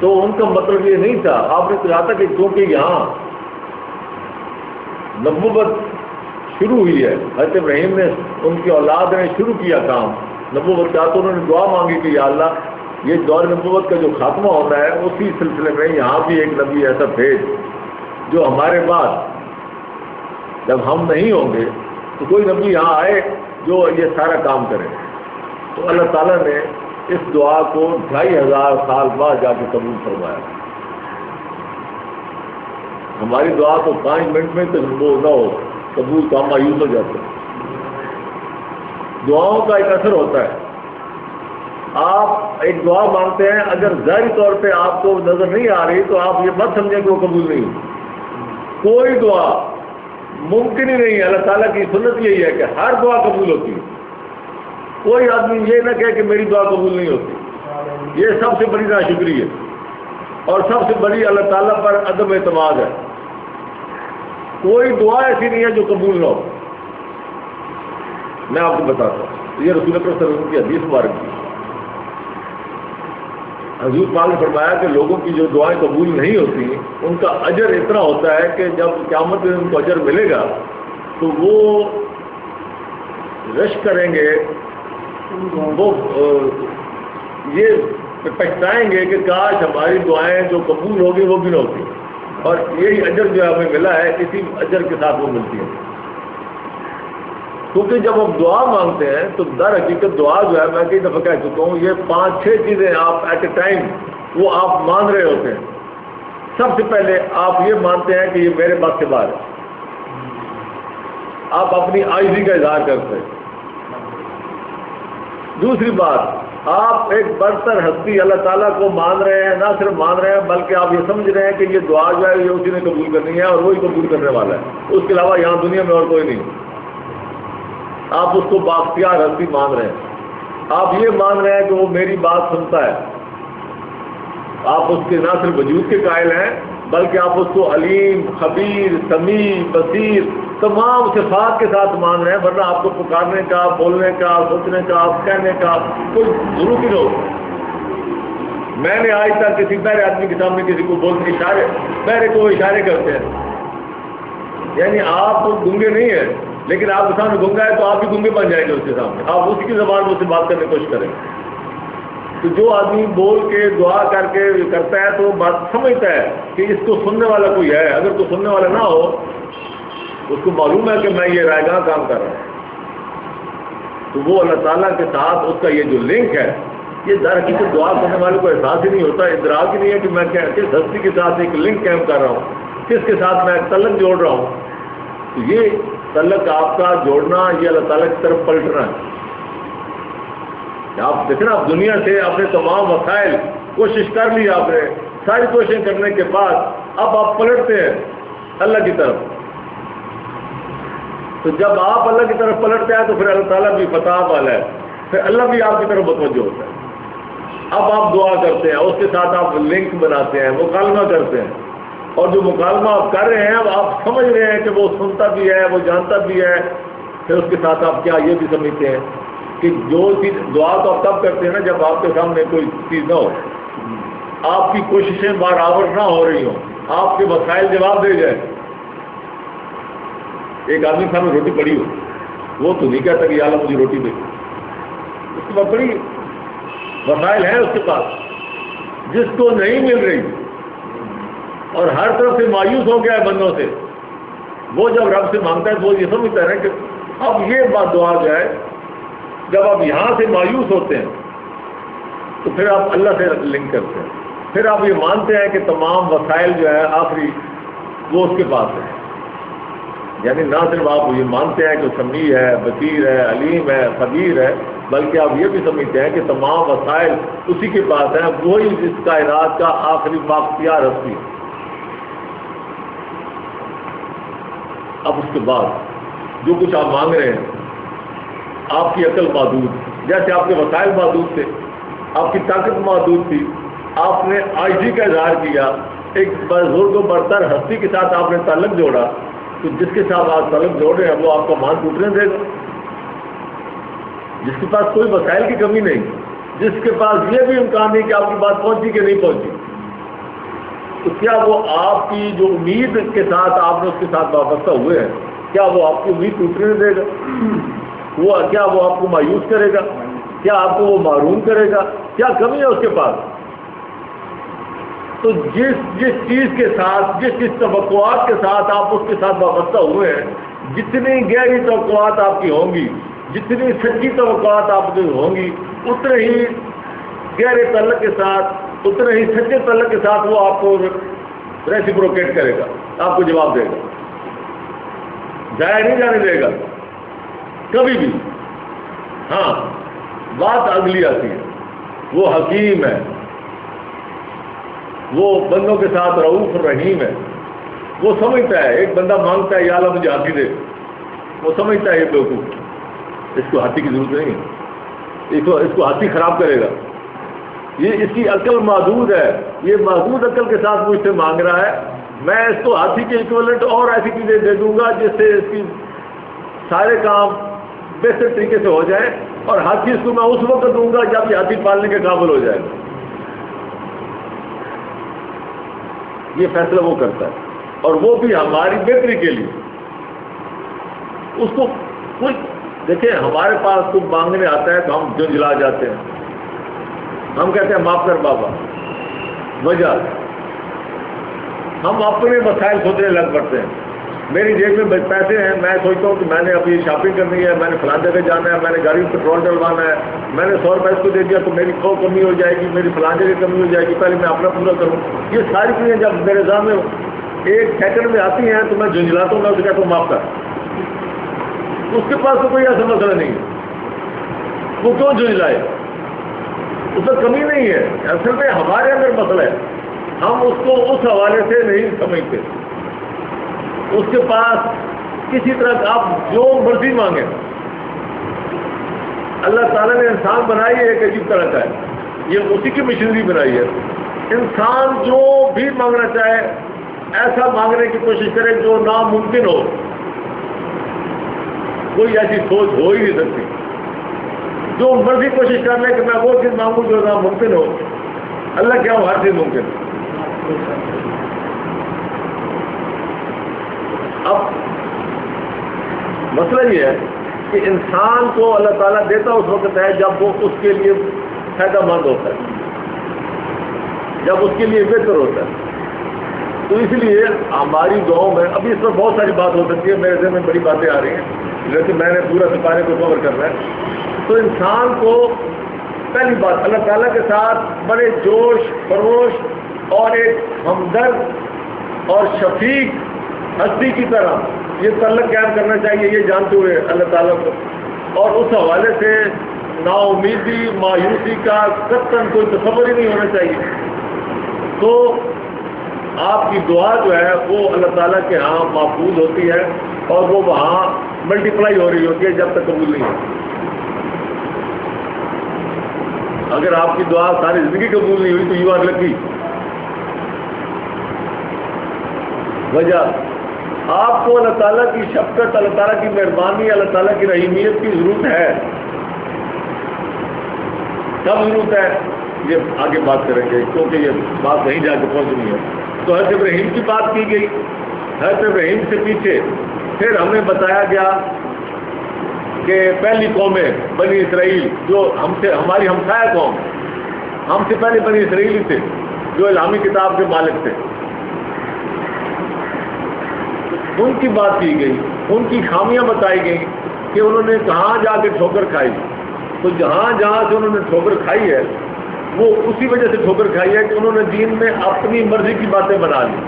[SPEAKER 1] تو ان کا مطلب یہ نہیں تھا، آپ نے کہا تھا کہ کیونکہ یہاں نبوت شروع ہوئی ہے، حضرت ابراہیم نے ان کی اولاد نے شروع کیا کام نبوت کا، تو انہوں نے دعا مانگی کہ یا اللہ یہ دور نبوت کا جو خاتمہ ہونا ہے اسی سلسلے میں یہاں بھی ایک نبی ایسا بھیج جو ہمارے بعد جب ہم نہیں ہوں گے تو کوئی نبی یہاں آئے جو یہ سارا کام کرے۔ تو اللہ تعالیٰ نے اس دعا کو 2500 سال بعد جا کے قبول فرمایا۔ ہماری دعا تو 5 منٹ میں تو وہ نہ ہو قبول، تو ہم مایوس ہو جاتے ہیں۔ دعاؤں کا ایک اثر ہوتا ہے، آپ ایک دعا مانگتے ہیں، اگر ظاہری طور پہ آپ کو نظر نہیں آ رہی تو آپ یہ مت سمجھیں کہ وہ قبول نہیں ہوئی۔ کوئی دعا ممکن ہی نہیں ہے، اللہ تعالیٰ کی سنت یہی ہے کہ ہر دعا قبول ہوتی ہے۔ کوئی آدمی یہ نہ کہے کہ میری دعا قبول نہیں ہوتی، یہ سب سے بڑی ناشکری ہے اور سب سے بڑی اللہ تعالیٰ پر عدم اعتماد ہے۔ کوئی دعا ایسی نہیں ہے جو قبول نہ ہو۔ میں آپ کو بتاتا ہوں، یہ رسول اکرم صلی اللہ علیہ وسلم کی حدیث مبارک ہے۔ حضور پاک نے فرمایا کہ لوگوں کی جو دعائیں قبول نہیں ہوتی ان کا اجر اتنا ہوتا ہے کہ جب قیامت میں ان کو اجر ملے گا تو وہ رش کریں گے، وہ یہ پچھتائیں گے کہ کاش ہماری دعائیں جو قبول ہوگی وہ بھی نہ ہوتی، اور یہی اجر جو ہمیں ملا ہے اسی اجر کے ساتھ وہ ملتی ہے۔ کیونکہ جب ہم دعا مانگتے ہیں تو در حقیقت دعا جو ہے، میں کئی دفعہ کہہ چکا ہوں، یہ 5-6 چیزیں آپ ایٹ اے ٹائم وہ آپ مان رہے ہوتے ہیں۔ سب سے پہلے آپ یہ مانتے ہیں کہ یہ میرے بس سے باہر ہے، آپ اپنی عاجزی کا اظہار کرتے ہیں۔ دوسری بات، آپ ایک برتر ہستی اللہ تعالیٰ کو مان رہے ہیں، نہ صرف مان رہے ہیں بلکہ آپ یہ سمجھ رہے ہیں کہ یہ دعا جو ہے یہ اسی نے قبول کرنی ہے اور وہی قبول کرنے والا ہے، اس کے علاوہ یہاں دنیا میں اور کوئی نہیں۔ آپ اس کو بااختیار ہستی مان رہے ہیں، آپ یہ مان رہے ہیں کہ وہ میری بات سنتا ہے، آپ اس کے نہ صرف وجود کے قائل ہیں بلکہ آپ اس کو علیم، خبیر، سمیع، بصیر تمام صفات کے ساتھ مان رہے ہیں، ورنہ آپ کو پکارنے کا، بولنے کا، سوچنے کا، کہنے کا کوئی ضرورت ہی نہیں ہو۔ میں نے آج تک کسی بہرے آدمی کے سامنے کسی کو بولنے اشارے، بہرے کو اشارے کرتے ہیں، یعنی آپ گنگے نہیں ہیں لیکن آپ کے سامنے گنگا ہے تو آپ بھی گنگے بن جائیں گے اس کے سامنے، آپ اسی کی زبان میں اس سے بات کرنے کی کوشش کریں۔ تو جو آدمی بول کے دعا کر کے کرتا ہے تو وہ بات سمجھتا ہے کہ اس کو سننے والا کوئی ہے، اگر کوئی سننے والا نہ ہو اس کو معلوم ہے کہ میں یہ رائے گاہ کام کر رہا ہوں، تو وہ اللہ تعالیٰ کے ساتھ اس کا یہ جو لنک ہے، یہ در حقیقت دعا کرنے والے کو احساس ہی نہیں ہوتا، ادراک ہی نہیں ہے کہ میں کس ہستی کے ساتھ ایک لنک قائم کر رہا ہوں، کس کے ساتھ میں تعلق جوڑ رہا ہوں۔ تو یہ تعلق آپ کا جوڑنا یہ اللہ تعالیٰ کی طرف پلٹنا ہے۔ آپ دیکھیں نا، آپ دنیا سے اپنے تمام وسائل کوشش کر لی، آپ نے ساری کوششیں کرنے کے بعد اب آپ پلٹتے ہیں اللہ کی طرف۔ تو جب آپ اللہ کی طرف پلٹتے ہیں تو پھر اللہ تعالیٰ بھی فتح والا ہے، پھر اللہ بھی آپ کی طرف متوجہ ہوتا ہے۔ اب آپ دعا کرتے ہیں، اس کے ساتھ آپ لنک بناتے ہیں، مکالمہ کرتے ہیں، اور جو مکالمہ آپ کر رہے ہیں آپ سمجھ رہے ہیں کہ وہ سنتا بھی ہے، وہ جانتا بھی ہے، پھر اس کے ساتھ آپ کیا یہ بھی سمجھتے ہیں کہ جو چیز دعا تو آپ تب کرتے ہیں نا جب آپ کے سامنے کوئی چیز نہ ہو، آپ کی کوششیں برابر نہ ہو رہی ہوں، آپ کے وسائل جواب دے جائیں. ایک آدمی سامنے روٹی پڑی ہو، وہ تو نہیں کہتا کہ یا اللہ مجھے روٹی دے، اس کے پاس بڑی وسائل ہیں اس کے پاس، جس کو نہیں مل رہی اور ہر طرف سے مایوس ہو گیا ہے بندوں سے، وہ جب رب سے مانگتا ہے تو وہ یہ سمجھتا ہے نا کہ اب یہ بات دعا جو ہے، جب آپ یہاں سے مایوس ہوتے ہیں تو پھر آپ اللہ سے لنک کرتے ہیں، پھر آپ یہ مانتے ہیں کہ تمام وسائل جو ہے آخری وہ اس کے پاس ہے. یعنی نہ صرف آپ یہ مانتے ہیں کہ سمیع ہے، بصیر ہے، علیم ہے، خبیر ہے، بلکہ آپ یہ بھی سمجھتے ہیں کہ تمام وسائل اسی کے پاس ہیں، وہی اس کائنات کا آخری بااختیار ہستی ہے. اب اس کے بعد جو کچھ آپ مانگ رہے ہیں، آپ کی عقل محدود، جیسے آپ کے وسائل محدود تھے، آپ کی طاقت محدود تھی، آپ نے عاجزی کا اظہار کیا، ایک بزرگ و برتر ہستی کے ساتھ آپ نے تعلق جوڑا، تو جس کے ساتھ آپ تعلق جوڑ رہے ہیں وہ آپ کا مان ٹوٹنے دے گا. جس کے پاس کوئی وسائل کی کمی نہیں، جس کے پاس یہ بھی امکان نہیں کہ آپ کی بات پہنچی کہ نہیں پہنچی، تو کیا وہ آپ کی جو امید کے ساتھ آپ نے اس کے ساتھ وابستہ ہوئے ہیں، کیا وہ آپ کی امید ٹوٹنے دے گا؟ کیا وہ آپ کو مایوس کرے گا؟ کیا آپ کو وہ محروم کرے گا؟ کیا کمی ہے اس کے پاس؟ تو جس چیز کے ساتھ، جس توقعات کے ساتھ آپ اس کے ساتھ وابستہ ہوئے ہیں، جتنی گہری توقعات آپ کی ہوں گی، جتنی سچی توقعات آپ کی ہوں گی، اتنے ہی گہرے تعلق کے ساتھ، اتنے ہی سچے تعلق کے ساتھ وہ آپ کو ریسیپروکیٹ کرے گا، آپ کو جواب دے گا، ضائع نہیں جانے دے گا کبھی بھی. ہاں بات اگلی آتی ہے، وہ حکیم ہے، وہ بندوں کے ساتھ رؤوف رحیم ہے. وہ سمجھتا ہے، ایک بندہ مانگتا ہے یا اللہ مجھے ہاتھی دے، وہ سمجھتا ہے یہ بیوقوف، اس کو ہاتھی کی ضرورت نہیں ہے، اس کو ہاتھی خراب کرے گا، یہ اس کی عقل محدود ہے، یہ محدود عقل کے ساتھ مجھ سے مانگ رہا ہے، میں اس کو ہاتھی کے ایکویولنٹ اور ایسی چیزیں دے دوں گا جس سے اس کی سارے کام بہتر طریقے سے ہو جائے، اور ہاتھی اس کو میں اس وقت دوں گا جب یہ ہاتھی پالنے کے قابل ہو جائے گا. یہ فیصلہ وہ کرتا ہے، اور وہ بھی ہماری بہتری کے لیے. اس کو کچھ دیکھیں، ہمارے پاس کچھ مانگنے آتا ہے تو ہم جو جلا جاتے ہیں، ہم کہتے ہیں معاف کر بابا، وجہ ہم اپنے مسائل سوچنے لگ پڑتے ہیں. میری جیب میں پیسے ہیں، میں سوچتا ہوں کہ میں نے ابھی شاپنگ کرنی ہے، میں نے فلاں جگہ جانا ہے، میں نے گاڑی میں پیٹرول ڈلوانا ہے، میں نے 100 روپئے اس کو دے دیا تو میری کھو کمی ہو جائے گی، میری فلاں جگہ کمی ہو جائے گی، پہلے میں اپنا پورا کروں. یہ ساری چیزیں جب میرے سامنے ایک سیکنڈ میں آتی ہیں تو میں جھنجھلاتا ہوں، میں اسے کہتا ہوں معاف کر. اس کے پاس تو کوئی ایسا مسئلہ نہیں ہے، وہ کیوں جھنجھلائے؟ اس میں کمی نہیں ہے، اصل میں ہمارے اندر مسئلہ ہے، ہم اس کو اس حوالے سے نہیں سمجھتے. اس کے پاس کسی طرح آپ جو مرضی مانگیں. اللہ تعالیٰ نے انسان بنائی ہے ایک عجیب طرح کا ہے، یہ اسی کی مشینری بنائی ہے. انسان جو بھی مانگنا چاہے ایسا مانگنے کی کوشش کرے جو ناممکن ہو، کوئی ایسی سوچ ہو ہی نہیں سکتی. جو مرضی کوشش کر لے کہ میں وہ چیز مانگوں جو ناممکن ہو، اللہ کیا ہو ہر چیز ممکن ہے. اب مسئلہ یہ ہے کہ انسان کو اللہ تعالیٰ دیتا اس وقت ہے جب وہ اس کے لیے فائدہ مند ہوتا ہے، جب اس کے لیے بہتر ہوتا ہے. تو اس لیے ہماری گاؤں میں ابھی اس پر بہت ساری بات ہو سکتی ہے، میرے ذہن میں بڑی باتیں آ رہی ہیں، لیکن میں نے پورا سپارے کو کور کرنا ہے. تو انسان کو پہلی بات اللہ تعالیٰ کے ساتھ بڑے جوش خروش اور ایک ہمدرد اور شفیق ہستی کی طرح یہ تعلق قائم کرنا چاہیے، یہ جانتے ہوئے اللہ تعالیٰ کو. اور اس حوالے سے نا امیدی مایوسی کا قطعاً کوئی تصور ہی نہیں ہونا چاہیے. تو آپ کی دعا جو ہے وہ اللہ تعالیٰ کے ہاں محفوظ ہوتی ہے، اور وہ وہاں ملٹیپلائی ہو رہی ہوتی ہے جب تک قبول نہیں ہوتی. اگر آپ کی دعا ساری زندگی قبول نہیں ہوئی تو یو آر لکی. وجہ آپ کو اللہ تعالیٰ کی شفقت، اللہ تعالیٰ کی مہربانی، اللہ تعالیٰ کی رحیمیت کی ضرورت ہے. کب ضرورت ہے یہ آگے بات کریں گے، کیونکہ یہ بات وہیں جا کے پہنچنی ہے. تو حضرت ابراہیم کی بات کی گئی. حضرت ابراہیم سے پیچھے پھر ہمیں بتایا گیا کہ پہلی قومیں بنی اسرائیل جو ہماری ہمسایہ قوم، ہم سے پہلے بنی اسرائیل ہی تھے جو الہامی کتاب کے مالک تھے، ان کی بات کی گئی، ان کی خامیاں بتائی گئی کہ انہوں نے کہاں جا کے ٹھوکر کھائی. تو جہاں جہاں سے انہوں نے ٹھوکر کھائی ہے وہ اسی وجہ سے ٹھوکر کھائی ہے کہ انہوں نے دین میں اپنی مرضی کی باتیں بنا لی،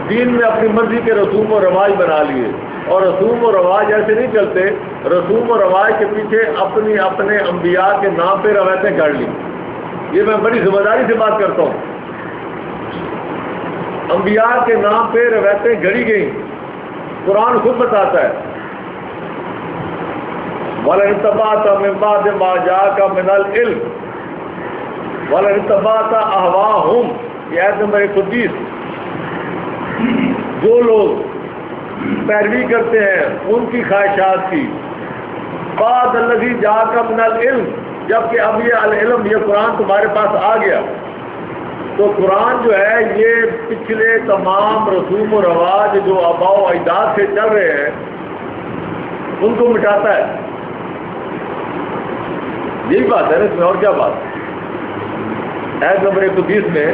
[SPEAKER 1] دین میں اپنی مرضی کے رسوم و رواج بنا لیے. اور رسوم و رواج ایسے نہیں چلتے، رسوم و رواج کے پیچھے اپنے انبیاء کے نام پہ روایتیں گھڑ لی. یہ میں بڑی ذمہ داری سے بات کرتا ہوں. انبیاء کے نام پہ روایتیں گھڑی گئیں. قرآن خود بتاتا ہے وَلَئِن اتَّبَعْتَ مِن بَعْدِ مَا جَاءَكَ مِنَ الْعِلْمِ وَلَئِن اتَّبَعْتَ أَهْوَاءَهُمْ. یہ آیت نمبر 120. جو لوگ پیروی کرتے ہیں ان کی خواہشات کی، بعد الذی جاءک من العلم، جبکہ اب یہ العلم، یہ قرآن تمہارے پاس آ گیا. تو قرآن جو ہے یہ پچھلے تمام رسوم و رواج جو آباء و اجداد سے چل رہے ہیں ان کو مٹاتا ہے. یہی بات ہے نا، اس میں اور کیا بات. آیت نمبر 130 میں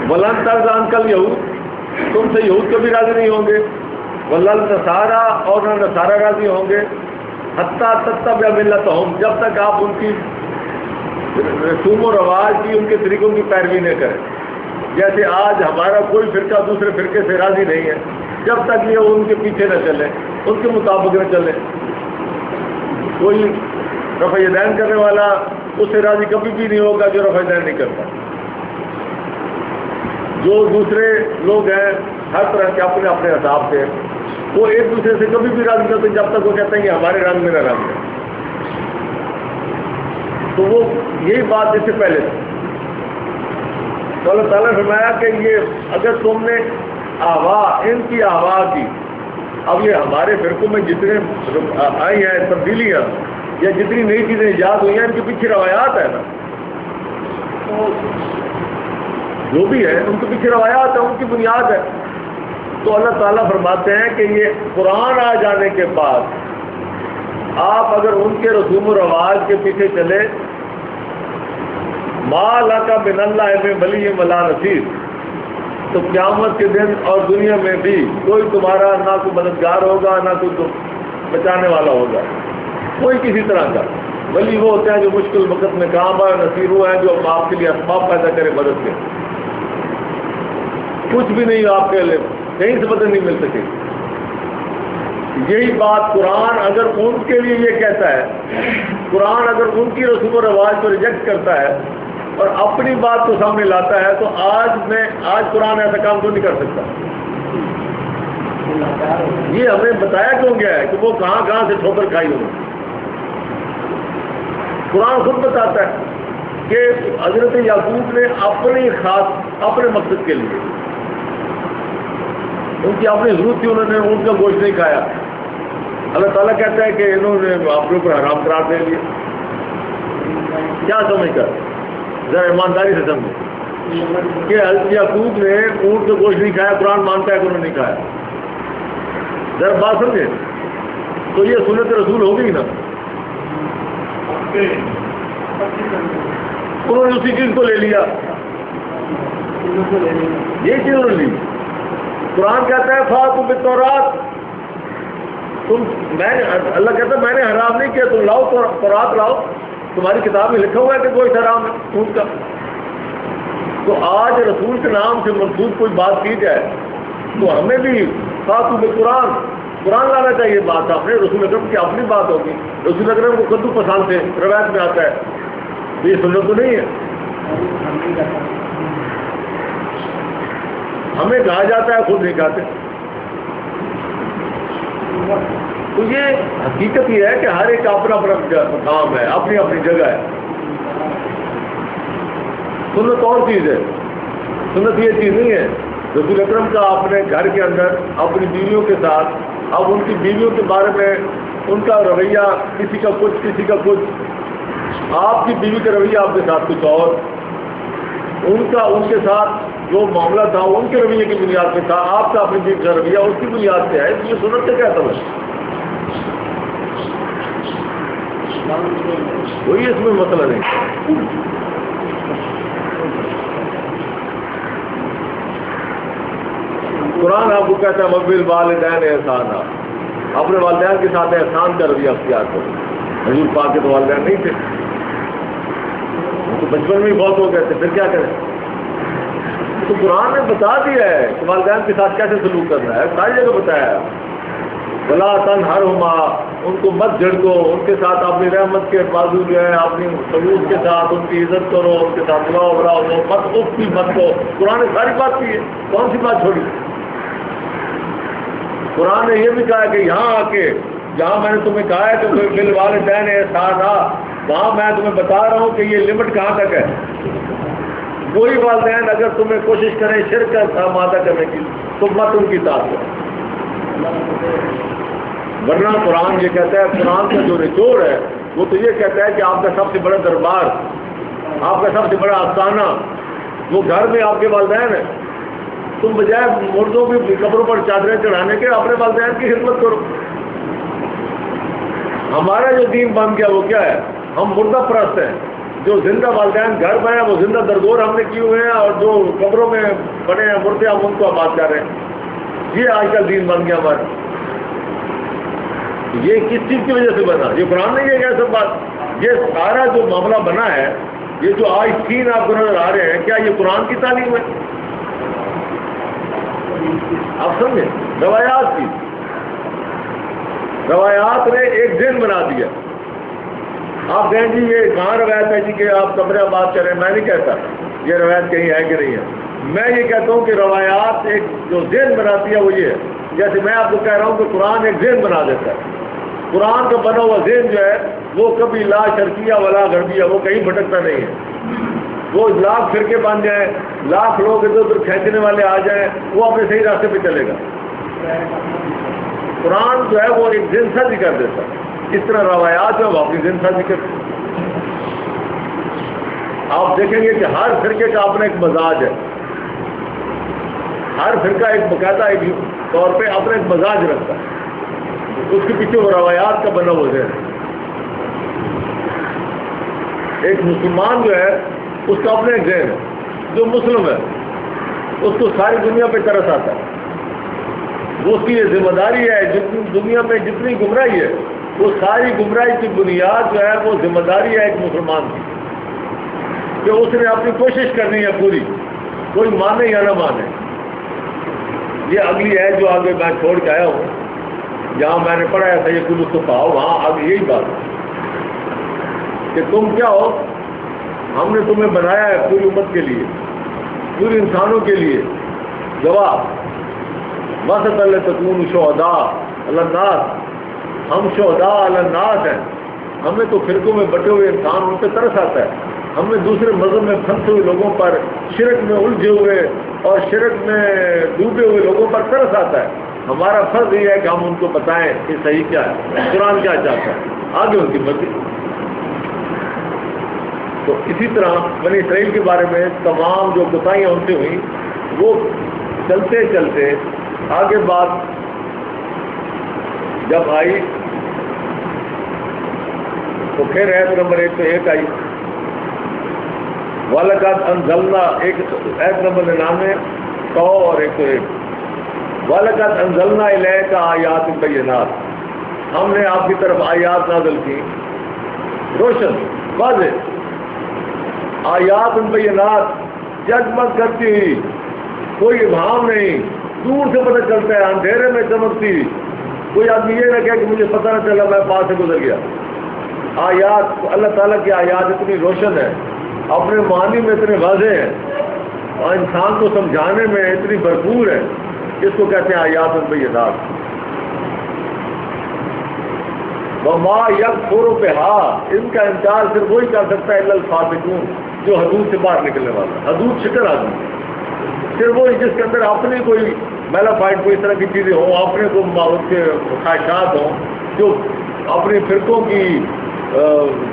[SPEAKER 1] وَلَن تَرْضَ عَنْكَ الْيَهُودُ، تم سے یہود کبھی راضی نہیں ہوں گے، وَلَا النَّصَارَىٰ، اور نہ نصارہ راضی ہوں گے، حَتَّىٰ تَتَّبِعَ مِلَّتَهُمْ، جب تک آپ ان کی رسوم و رواج کی، ان کے طریقوں کی پیروی نہ کریں. جیسے آج ہمارا کوئی فرقہ دوسرے فرقے سے راضی نہیں ہے، جب تک یہ ان کے پیچھے نہ چلیں، ان کے مطابق نہ چلیں. کوئی رفع یدین کرنے والا اس سے راضی کبھی بھی نہیں ہوگا جو رفع یدین نہیں کرتا. جو دوسرے لوگ ہیں ہر طرح کے اپنے اپنے حساب سے، وہ ایک دوسرے سے کبھی بھی راضی کرتے جب تک وہ کہتے ہیں کہ ہمارے رنگ میں نہ رنگ ہے. تو وہ یہی بات اس سے پہلے تھی. تو اللہ تعالیٰ نے فرمایا کہ یہ اگر تم نے آوا، ان کی آوا کی، اب یہ ہمارے فرقوں میں جتنے آئی ہیں تبدیلیاں یا جتنی نئی چیزیں ایجاد ہوئی ہیں ان کے پیچھے روایات ہے نا، جو بھی ہے ان کے پیچھے روایات ہے، ان کی بنیاد ہے. تو اللہ تعالیٰ فرماتے ہیں کہ یہ قرآن آ جانے کے بعد آپ اگر ان کے رسوم و رواج کے پیچھے چلے، ما لک من اللہ من ولی ولا نصیر، تو قیامت کے دن اور دنیا میں بھی کوئی تمہارا نہ کوئی مددگار ہوگا، نہ کوئی بچانے والا ہوگا، کوئی کسی طرح کا. ولی وہ ہوتے ہیں جو مشکل وقت میں کام آئے، نصیر وہ ہیں جو آپ کے لیے اسباب پیدا کرے مدد کے. کچھ بھی نہیں آپ کے لیے، کہیں سے مدد نہیں مل سکے. یہی بات قرآن اگر ان کے لیے یہ کہتا ہے، قرآن اگر ان کی رسوم و رواج کو ریجیکٹ کرتا ہے اور اپنی بات کو سامنے لاتا ہے، تو آج قرآن ایسا کام کیوں نہیں کر سکتا. یہ ہمیں بتایا کیوں گیا ہے کہ وہ کہاں کہاں سے ٹھوکر کھائی ہوئی. قرآن خود بتاتا ہے کہ حضرت یعقوب نے اپنے مقصد کے لیے، ان کی اپنی ضرورت تھی، انہوں نے اونٹ کا گوشت نہیں کھایا. اللہ تعالیٰ کہتا ہے کہ انہوں نے اپنے اوپر حرام قرار دے لیا. کیا سمجھ کر، ذرا ایمانداری سے سمجھے کہ حضرت یعقوب نے اونٹ کا گوشت نہیں کھایا، قرآن مانتا ہے کہ انہوں نے نہیں کھایا. ذرا بات سمجھے. تو یہ سنت رسول ہوگی نا، انہوں نے اسی چیز کو لے لیا، یہ چیز انہوں نے لی. قرآن کہتا ہے فاتوا بالتوراۃ، اللہ کہتا ہے میں نے حرام نہیں کیا، تم لاؤ تورات لاؤ، تمہاری کتاب میں لکھا ہوا ہے کہ کوئی حرام ہے اونٹ کا. تو آج رسول کے نام سے منسوب کوئی بات کی جائے تو ہمیں بھی فاتوا بالقرآن، قرآن لانا چاہیے. بات آپ نے رسول اکرم کی اپنی بات ہوگی. رسول اکرم کو کدو پسند سے روایت میں آتا ہے، یہ سنت تو نہیں ہے. ہمیں کہا جاتا ہے، خود نہیں کہتے. تو یہ حقیقت یہ ہے کہ ہر ایک اپنا اپنا کام ہے، اپنی اپنی جگہ ہے. سنت اور چیز ہے، سنت یہ چیز نہیں ہے رسول اکرم کا اپنے گھر کے اندر اپنی بیویوں کے ساتھ، اب ان کی بیویوں کے بارے میں ان کا رویہ کسی کا کچھ کسی کا کچھ، آپ کی بیوی کا رویہ آپ کے ساتھ کچھ اور، ان کے ساتھ جو معاملہ تھا ان کے رویے کی بنیاد پہ تھا، آپ کا اپنی بیوی کا رویہ اس کی بنیاد پہ ہے، یہ سنت سے کیا سمجھ؟ کوئی اس میں مسئلہ نہیں۔ قرآن آپ کو کہتا ہے مقبل والدین احسان، اپنے والدین کے ساتھ احسان کا رویہ اختیار کرو۔ حضور پاک کے تو والدین نہیں تھے، تو بچپن میں ہی بہت ہو گئے تھے، پھر کیا کریں؟ تو قرآن نے بتا دیا ہے کہ والدین کے ساتھ کیسے سلوک کرنا ہے، ساری جگہ بتایا ہے۔ ولا تنہرہما، ان کو مت جھڑکو، ان کے ساتھ اپنی رحمت کے بازو جو ہے اپنی سلوک کے ساتھ ان کی عزت کرو، ان کے ساتھ دعا براؤ، مت اف کی مت کو۔ قرآن نے ساری بات کی ہے، کون سی بات چھوڑی؟ قرآن نے یہ بھی کہا کہ یہاں آ کے جہاں میں نے تمہیں کہا ہے کہ بالوالدین احسانا، وہاں میں تمہیں بتا رہا ہوں کہ یہ لمٹ کہاں تک ہے۔ وہی والدین اگر تمہیں کوشش کریں شرک کا مادہ کرنے کی تو مت ان کی اطاعت کرو، ورنہ قرآن یہ کہتا ہے، قرآن کا جو نچوڑ ہے وہ تو یہ کہتا ہے کہ آپ کا سب سے بڑا دربار، آپ کا سب سے بڑا آستانہ وہ گھر میں آپ کے والدین ہیں۔ تم بجائے مردوں کی قبروں پر چادریں چڑھانے کے اپنے والدین کی خدمت کرو۔ ہمارا جو دین بن گیا وہ کیا ہے؟ ہم مردہ پرست ہیں، جو زندہ والدین گھر میں ہیں وہ زندہ درگور ہم نے کیے ہوئے ہیں، اور جو قبروں میں پڑے ہیں مردے ہم ان کو آباد کر رہے ہیں۔ یہ آج کل دین بن گیا ہمارا۔ یہ کس چیز کی وجہ سے بنا؟ یہ قرآن نہیں ہے کیا سب بات؟ یہ سارا جو معاملہ بنا ہے، یہ جو آج تین آپ کو نظر آ رہے ہیں، کیا یہ قرآن کی تعلیم ہے؟ آپ سمجھیں، روایات کی، روایات نے ایک ذہن بنا دیا۔ آپ کہیں جی یہ کہاں روایت ہے جی کہ آپ کمرے آباد کریں؟ میں نہیں کہتا یہ روایت کہیں ہے کہ نہیں ہے، میں یہ کہتا ہوں کہ روایات ایک جو ذہن بناتی ہے وہ یہ ہے، جیسے میں آپ کو کہہ رہا ہوں کہ قرآن ایک ذہن بنا دیتا ہے۔ قرآن کا بنا ہوا ذہن جو ہے وہ کبھی لا شرقیہ ولا غربیہ، وہ کہیں بھٹکتا نہیں ہے۔ وہ لاکھ فرقے بن جائیں، لاکھ لوگ ادھر ادھر کھینچنے والے آ جائیں، وہ اپنے صحیح راستے پہ چلے گا۔ قرآن جو ہے وہ ایک ذہن سازی کر دیتا ہے، اس طرح روایات جو ہے وہ اپنی ذہن سازی کرتے ہیں۔ آپ دیکھیں گے کہ ہر فرقے کا اپنا ایک مزاج ہے، ہر فرقہ ایک باقاعدہ ایک طور پہ اپنا ایک مزاج رکھتا ہے، اس کے پیچھے وہ روایات کا بنا ہوا ذہن۔ ایک مسلمان جو ہے اس کا اپنا ایک ذہن ہے، جو مسلم ہے اس کو ساری دنیا پہ ترس آتا ہے، وہ اس کی یہ ذمہ داری ہے، جتنی دنیا میں جتنی گمراہی ہے وہ ساری گمراہی کی بنیاد جو ہے وہ ذمہ داری ہے ایک مسلمان کی، کہ اس نے اپنی کوشش کرنی ہے پوری، کوئی مانے یا نہ مانے۔ یہ اگلی ہے جو آگے میں چھوڑ کے آیا ہوں، جہاں میں نے پڑھا ہے سید المصطفیٰ، وہاں آگے یہی بات ہے کہ تم کیا ہو، ہم نے تمہیں بنایا ہے پوری امت کے لیے، پوری انسانوں کے لیے گواہ، واسط اللہ تکون شہداء علی الناس، ہم شہداء علی الناس ہیں۔ ہمیں تو فرقوں میں بٹے ہوئے انسان ان پہ ترس آتا ہے، ہمیں دوسرے مذہب میں پھنسے ہوئے لوگوں پر، شرک میں الجھے ہوئے اور شرک میں ڈوبے ہوئے لوگوں پر ترس آتا ہے۔ ہمارا فرض یہ ہے کہ ہم ان کو بتائیں کہ صحیح کیا ہے، قرآن کیا چاہتا ہے، آگے ان کی مرضی۔ تو اسی طرح بنی اسرائیل کے بارے میں تمام جو کوتاہیاں ان سے ہوئیں، وہ چلتے چلتے آگے بات جب آئی تو پھر ایت نمبر 101 آئی، وَلَقَدْ أَنزَلْنَا، ایک ایت نمبر 99 100 اور 101، وَلَقَدْ أَنزَلْنَا إِلَيْكَ آيَاتٍ بَيِّنَاتٍ، ہم نے آپ کی طرف آیات نازل کی، روشن واضح آیات بینات، جگمگ کرتی ہوئی، کوئی ابہام نہیں، دور سے پتہ چلتا ہے، اندھیرے میں چمکتی، کوئی آدمی یہ نہ کہے کہ مجھے پتہ نہ چلا میں پاس سے گزر گیا۔ آیات، اللہ تعالیٰ کی آیات اتنی روشن ہے، اپنے معنی میں اتنے واضح ہیں اور انسان کو سمجھانے میں اتنی بھرپور ہے، اس کو کہتے ہیں آیات بینات۔ وما یکفر بہا، ان کا انکار صرف وہی کر سکتا ہے الا الفاسقون، جو حدود سے باہر نکلنے والا، حدود شکر آدمی، صرف وہ جس کے اندر اپنی کوئی میلافائٹ کوئی اس طرح کی چیزیں ہوں، اپنے کو اس کے خواہشات ہوں، جو اپنی فرقوں کی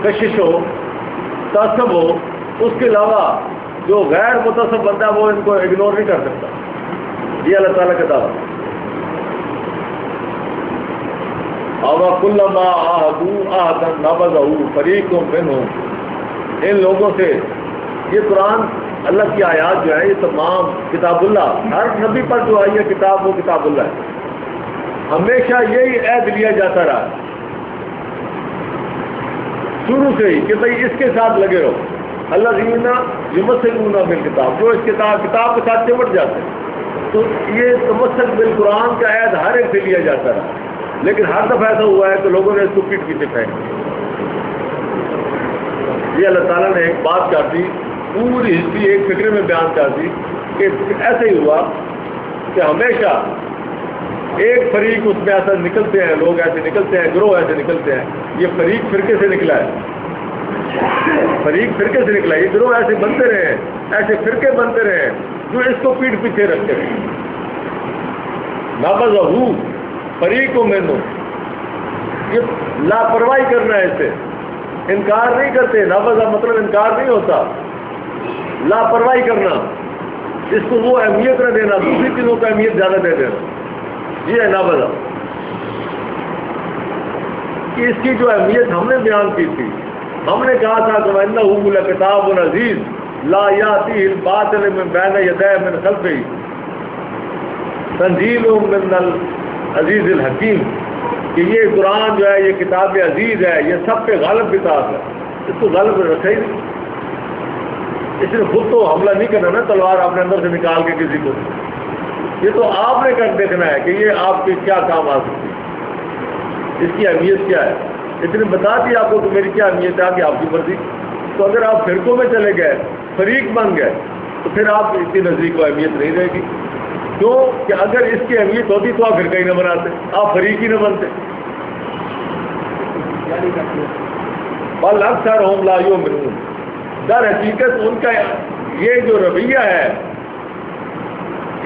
[SPEAKER 1] کشش ہو، تعصب ہو، اس کے علاوہ جو غیر متصب بندہ وہ ان کو اگنور نہیں کر سکتا. یہ اللہ تعالیٰ کا دعویٰ. آوا کلما عاہدوا عہدا نبذہ فریق منہم. ان لوگوں سے یہ قرآن اللہ کی آیات جو ہے یہ تمام کتاب اللہ، ہر نبی پر جو آئی ہے کتاب وہ کتاب اللہ ہے. ہمیشہ یہی عہد لیا جاتا رہا شروع سے ہی کہ بھائی اس کے ساتھ لگے رہو. اللہ زینا یمسکون بالکتاب، جو اس کتاب کے ساتھ چمٹ جاتے ہیں. تو یہ تمسک بالقرآن کا عہد ہر ایک سے لیا جاتا رہا، لیکن ہر دفعہ ایسا ہوا ہے کہ لوگوں نے اس کو پیٹ پیچھے پھینک دیا. یہ اللہ تعالیٰ نے ایک بات کر دی، پوری ہسٹری ایک فکرے میں بیان کر دی کہ ایسے ہی ہوا کہ ہمیشہ ایک فریق اس میں ایسا نکلتے ہیں، لوگ ایسے نکلتے ہیں، گروہ ایسے نکلتے ہیں. یہ فریق فرقے سے نکلا ہے، فریق فرقے سے نکلا ہے. یہ گروہ ایسے بنتے رہے ہیں، ایسے فرقے بنتے رہے ہیں جو اس کو پیٹ پیچھے رکھتے رہے. نبذہ فریق منہم، یہ لاپرواہی کرنا ہے، اس سے انکار نہیں کرتے. نبذہ مطلب انکار نہیں ہوتا، لاپرواہی کرنا، اس کو وہ اہمیت نہ دینا، دوسری چیزوں کو اہمیت زیادہ دے دینا، یہ ہے نبذہ. کہ اس کی جو اہمیت ہم نے بیان کی تھی، ہم نے کہا تھا کہ وَإِنَّهُ لَكِتَابٌ عَزِيزٌ لَا يَأْتِيهِ الْبَاطِلُ مِن بَيْنِ يَدَيْهِ مِنْ خَلْفِهِ تَنزِيلٌ مِنَ الْعَزِيزِ الْحَكِيمِ. کہ یہ قرآن جو ہے یہ کتاب عزیز ہے، یہ سب پہ غالب کتاب ہے، اس کو غالب رکھا ہی نہیں. اس نے خود تو حملہ نہیں کرنا نا تلوار اپنے اندر سے نکال کے کسی کو. یہ تو آپ نے کر دیکھنا ہے کہ یہ آپ کے کیا کام آ سکتی ہے، اس کی اہمیت کیا ہے. اس نے بتا دیا آپ کو کہ میری کیا اہمیت ہے، کہ آپ کی مرضی. تو اگر آپ فرقوں میں چلے گئے، فریق بن گئے، تو پھر آپ اس کی نزدیک کو اہمیت نہیں رہے گی. کیوں کہ اگر اس کی اہمیت ہوتی تو آپ فرقہ ہی نہ بناتے، آپ فریق ہی نہ بنتے. بل اکثرہم لا یؤمنون. در حقیقت ان کا یہ جو رویہ ہے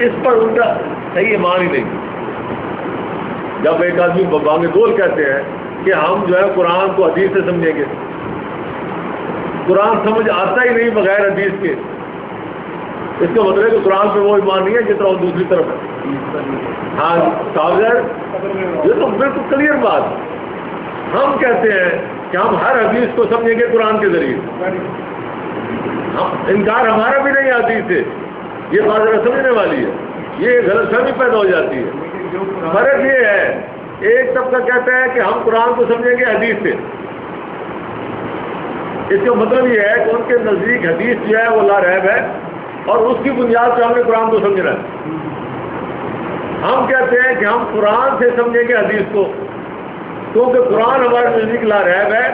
[SPEAKER 1] اس پر ان کا صحیح ایمان ہی نہیں. جب ایک آدمی بانگ دول کہتے ہیں کہ ہم جو ہے قرآن کو حدیث سے سمجھیں گے، قرآن سمجھ آتا ہی نہیں بغیر حدیث کے، اس کا مطلب ہے کہ قرآن پہ وہ ایمان نہیں ہے جس طرح دوسری طرف ہے. ہاں ساگر، یہ تو بالکل کلیئر بات. ہم کہتے ہیں کہ ہم ہر حدیث کو سمجھیں گے قرآن کے ذریعے، انکار ہمارا بھی نہیں حدیث سے. یہ بات ذرا سمجھنے والی ہے، یہ غلط فہمی پیدا ہو جاتی ہے. فرق یہ ہے، ایک طبقہ کہتا ہے کہ ہم قرآن کو سمجھیں گے حدیث سے. اس کا مطلب یہ ہے کہ ان کے نزدیک حدیث جو ہے وہ لا ریب ہے، اور اس کی بنیاد پہ ہم نے قرآن کو سمجھنا ہے. ہم کہتے ہیں کہ ہم قرآن سے سمجھیں گے حدیث کو، کیونکہ قرآن ہمارے نزدیک لا ریب ہے،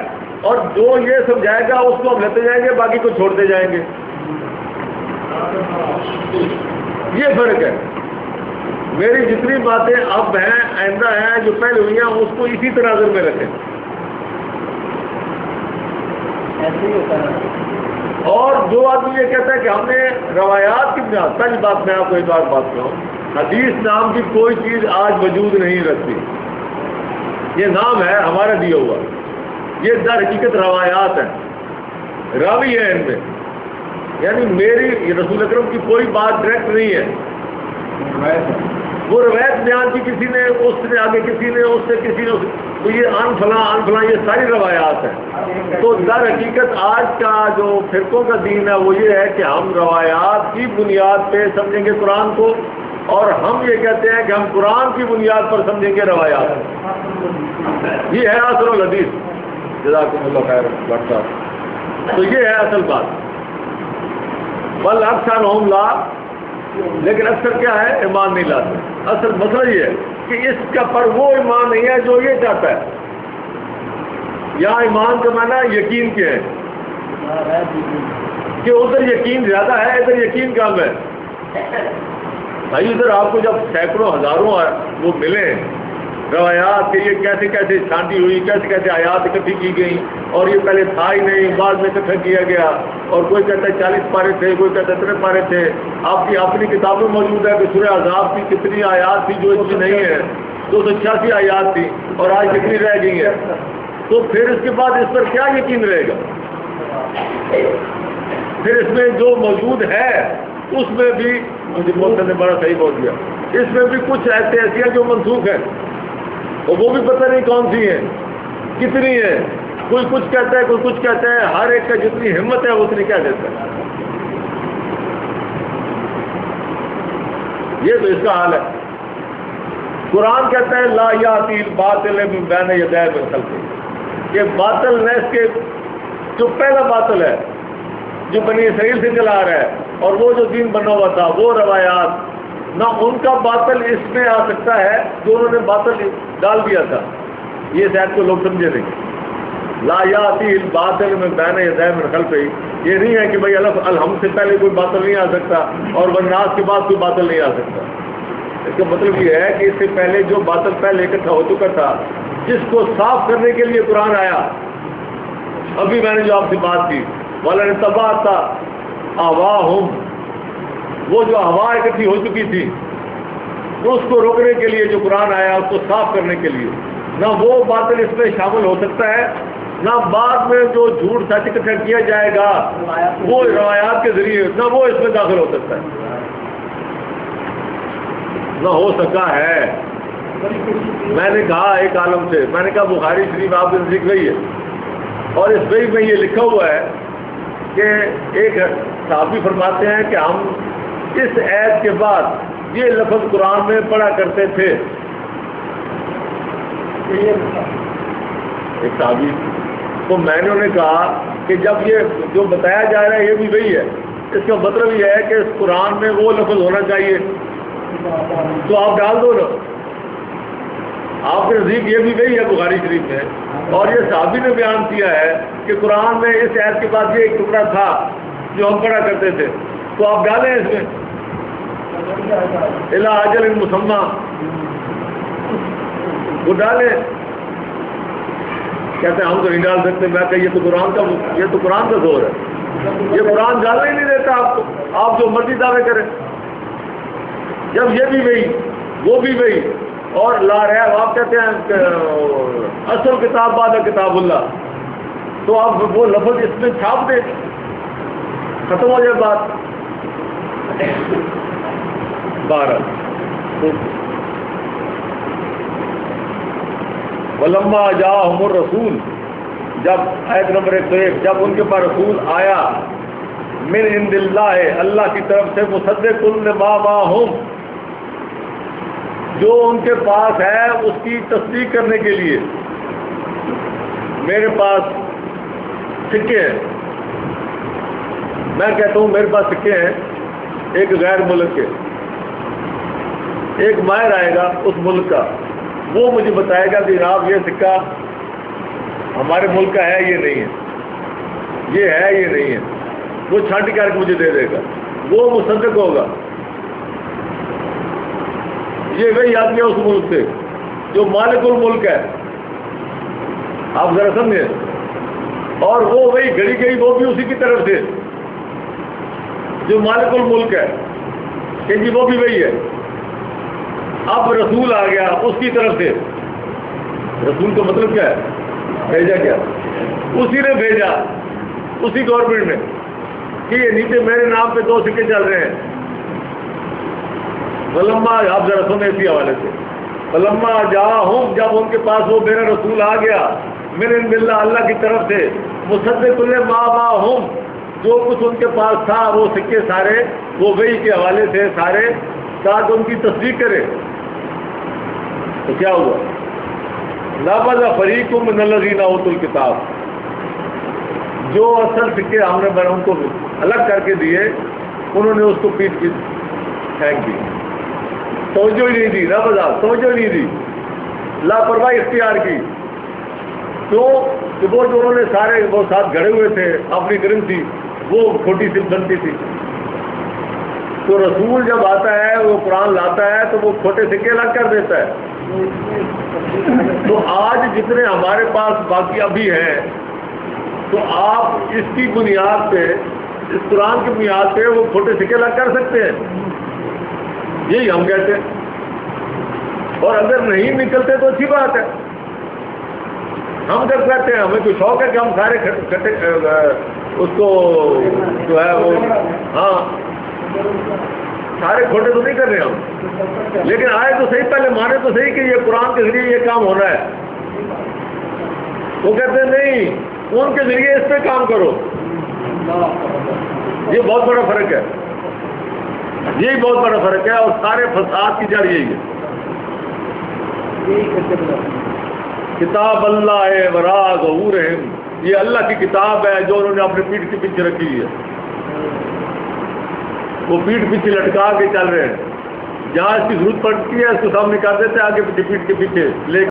[SPEAKER 1] اور جو یہ سمجھائے گا اس کو ہم لیتے جائیں گے، باقی کو چھوڑتے جائیں گے. یہ فرق ہے. میری جتنی باتیں اب ہیں آئندہ ہیں جو پہلے ہوئی ہیں اس کو اسی طرح نظر میں رکھیں.
[SPEAKER 2] ایسے ہی ہوتا ہے.
[SPEAKER 1] اور جو آدمی یہ کہتا ہے کہ ہم نے روایات کی بنیاد، سچ بات میں آپ کو ایک بار بات کہوں، حدیث نام کی کوئی چیز آج وجود نہیں رکھتی. یہ نام ہے ہمارا دیا ہوا، یہ در حقیقت روایات ہیں، راوی ہے ان میں. یعنی میری رسول اکرم کی کوئی بات ڈائریکٹ نہیں ہے، وہ روایت بیان کی کسی نے، اس سے آگے کسی نے، اس سے کسی نے، تو یہ ان فلاں یہ ساری روایات ہیں. تو در حقیقت آج کا جو فرقوں کا دین ہے وہ یہ ہے کہ ہم روایات کی بنیاد پہ سمجھیں گے قرآن کو، اور ہم یہ کہتے ہیں کہ ہم قرآن کی بنیاد پر سمجھیں گے روایات. یہ ہے اصل الحدیث. جزاکم اللہ خیر ڈاکٹر صاحب. تو یہ ہے اصل بات. بل اکثرہم لا، لیکن اکثر کیا ہے، ایمان نہیں لاتے. اصل مسئلہ یہ ہے کہ اس کا پر وہ ایمان نہیں ہے جو یہ چاہتا ہے. یہاں ایمان کا معنی یقین کیا ہے کہ ادھر یقین زیادہ ہے، ادھر یقین کم ہے. بھائی ادھر آپ کو جب سینکڑوں ہزاروں وہ ملے روایات کہ یہ کیسے کیسے چھانٹی ہوئی، کیسے کیسے آیات اکٹھی کی گئی، اور یہ پہلے تھا ہی نہیں، بعد میں اکٹھا کیا گیا، اور کوئی کہتا ہے 40 پارے تھے، کوئی کہتا ہے 3 پارے تھے۔ آپ کی اپنی کتابوں میں موجود ہے کہ سورہ احزاب کی کتنی آیات تھی جو اس کی نہیں ہے، 286 آیات تھی، اور آج کتنی رہ گئی ہے۔ تو پھر اس کے بعد اس پر کیا یقین رہے گا؟ پھر اس میں جو موجود ہے اس میں بھی مجھے محسن نے بڑا صحیح بول دیا، اس میں بھی کچھ ایسی ہیں جو منسوخ ہیں، اور وہ بھی پتہ نہیں کون سی ہیں، کتنی ہیں، کوئی کچھ کہتا ہے کوئی کچھ کہتا ہے، ہر ایک کا جتنی ہمت ہے اتنی کہہ دیتا ہے۔ یہ تو اس کا حال ہے۔ قرآن کہتا ہے لا یاتی الباطل من بین یدیہ من خلفہ، کہ باطل نہ اس کے جو پہلا باطل ہے جو بنی اسرائیل سے چلا رہا ہے، اور وہ جو دین بنا ہوا تھا، وہ روایات، نہ ان کا باطل اس میں آ سکتا ہے جو انہوں نے باطل ڈال دیا تھا۔ یہ شاید کو لوگ سمجھے نہیں۔ لا یاتی الباطل من بین یدیہ من خلفہ، یہ نہیں ہے کہ بھائی الحمد سے پہلے کوئی باطل نہیں آ سکتا اور والناس کے بعد کوئی باطل نہیں آ سکتا۔ اس کا مطلب یہ ہے کہ اس سے پہلے جو باطل پہلے اکٹھا ہو چکا تھا، جس کو صاف کرنے کے لیے قرآن آیا، ابھی میں نے جو آپ سے بات کی وَلَنِ تَبَعْتَ أَهْوَاءَهُمْ، وہ جو ہوا اکٹھی ہو چکی تھی، اس کو روکنے کے لیے جو قرآن آیا، اس کو صاف کرنے کے لیے، نہ وہ باطل اس میں شامل ہو سکتا ہے، نہ بعد میں جو جھوٹ سچ اکٹھا کیا جائے گا وہ روایات کے ذریعے، نہ وہ اس میں داخل ہو سکتا ہے، نہ ہو سکا ہے۔ میں نے کہا ایک عالم سے، میں نے کہا بخاری شریف آپ کے نزدیک وہی ہے، اور اس وہی میں یہ لکھا ہوا ہے کہ ایک صحابی فرماتے ہیں کہ ہم اس عید کے بعد یہ لفظ قرآن میں پڑھا کرتے تھے۔ ایک صحابی تو میں نے انہیں کہا کہ جب یہ جو بتایا جا رہا ہے یہ بھی وہی ہے، اس کا مطلب یہ ہے کہ اس قرآن میں وہ لفظ ہونا چاہیے، تو آپ ڈال دو نا۔ آپ کے نزدیک یہ بھی وہی ہے بخاری شریف میں، اور یہ صحابی نے بیان کیا ہے کہ قرآن میں اس آیت کے بعد یہ ایک ٹکڑا تھا جو ہم پڑھا کرتے تھے، تو آپ ڈالیں اس میں اِلَىٰ أَجَلٍ مُّسَمًّى، وہ ڈالیں۔ کہتے ہیں ہم تو نہیں ڈال سکتے۔ میں کہ یہ تو قرآن کا زور ہے، یہ قرآن ڈالنے ہی نہیں دیتا آپ کو، آپ جو مرضی دعوے کریں۔ جب یہ بھی وہی وہ بھی وہی اور لا ریب، آپ کہتے ہیں کہ اصل کتاب بعد کتاب اللہ، تو آپ وہ لفظ اس میں چھاپ دیں، ختم ہو جائے بات۔ 12 وَلَمَّا جَاءَهُمُ الرَّسُولُ، جب آیت نمبر 101، جب ان کے پاس رسول آیا، من عند اللہ، اللہ کی طرف سے، مصدق لما معہم، جو ان کے پاس ہے اس کی تصدیق کرنے کے لیے۔ میرے پاس سکے ہیں، میں کہتا ہوں میرے پاس سکے ہیں ایک غیر ملک کے، ایک ماہر آئے گا اس ملک کا، وہ مجھے بتائے گا کہ جناب یہ سکہ ہمارے ملک کا ہے، یہ نہیں ہے، یہ ہے، یہ نہیں ہے، وہ چھانٹ کر کے مجھے دے دے گا، وہ مصدق ہوگا۔ یہ وہی آدمی ہے اس ملک سے جو مالک الملک ہے، آپ ذرا سمجھیں، اور وہ وہی گھڑی گئی وہ بھی اسی کی طرف سے جو مالک الملک ہے، کہ جی وہ بھی وہی ہے۔ اب رسول آ گیا اس کی طرف سے، رسول کا مطلب کیا ہے؟ بھیجا کیا؟ اسی نے بھیجا، اسی گورنمنٹ نے، کہ یہ نیچے میرے نام پہ 2 سکے چل رہے ہیں۔ فلما، آپ ذرا سنیں اسی حوالے سے، فلما جاءہم، جب ان کے پاس وہ میرا رسول آ گیا، من عند اللہ، اللہ کی طرف سے، مصدق لما معہم، جو کچھ ان کے پاس تھا وہ سکے سارے وہ وہی کے حوالے سے سارے، تاکہ ان کی تصدیق کرے، تو کیا ہوا؟ نَبَذَ فَرِيقٌ مِّنَ الَّذِينَ أُوتُوا الْكِتَابَ، جو اصل سکے ہم نے ان کو الگ کر کے دیے، انہوں نے اس کو پیٹ پیٹ پھینک دی، توجہ ہی نہیں دی، نبذ، توجہ ہی نہیں دی، لاپرواہی اختیار کی۔ کیوں کہ وہ جو انہوں نے سارے وہ ساتھ گھڑے ہوئے تھے، اپنی کرنسی وہ کھوٹی سی بنتی تھی، تو رسول جب آتا ہے وہ قرآن لاتا ہے تو وہ کھوٹے سکے الگ کر دیتا ہے، تو آج جتنے ہمارے پاس باقی ابھی ہیں تو آپ اس کی بنیاد پہ، اس قرآن کی بنیاد پہ وہ کھوٹے سکے الگ کر سکتے ہیں، یہی ہم کہتے ہیں۔ اور اگر نہیں نکلتے تو اچھی بات ہے۔ ہم جب کہتے ہیں ہمیں تو شوق ہے کہ ہم سارے کھٹے اس کو جو ہے وہ، ہاں سارے کھوٹے تو نہیں کر رہے ہم، لیکن آئے تو صحیح، پہلے مانے تو صحیح کہ یہ قرآن کے ذریعے یہ کام ہو رہا ہے۔ وہ کہتے ہیں نہیں، ان کے ذریعے اس پہ کام کرو۔ یہ بہت بڑا فرق ہے، یہی بہت بڑا فرق ہے، اور سارے فساد کی جڑ یہی ہے۔ کتاب اللہ ہے ورا ظہورہم، یہ اللہ کی کتاب ہے جو انہوں نے اپنے پیٹھ کے پیچھے رکھی ہے۔ وہ پیٹھ پیچھے لٹکا کے چل رہے ہیں، جہاں اس کی ضرورت پڑتی ہے اس کو سامنے کر دیتے ہیں، آگے پیچھے پیٹھ کے پیچھے لے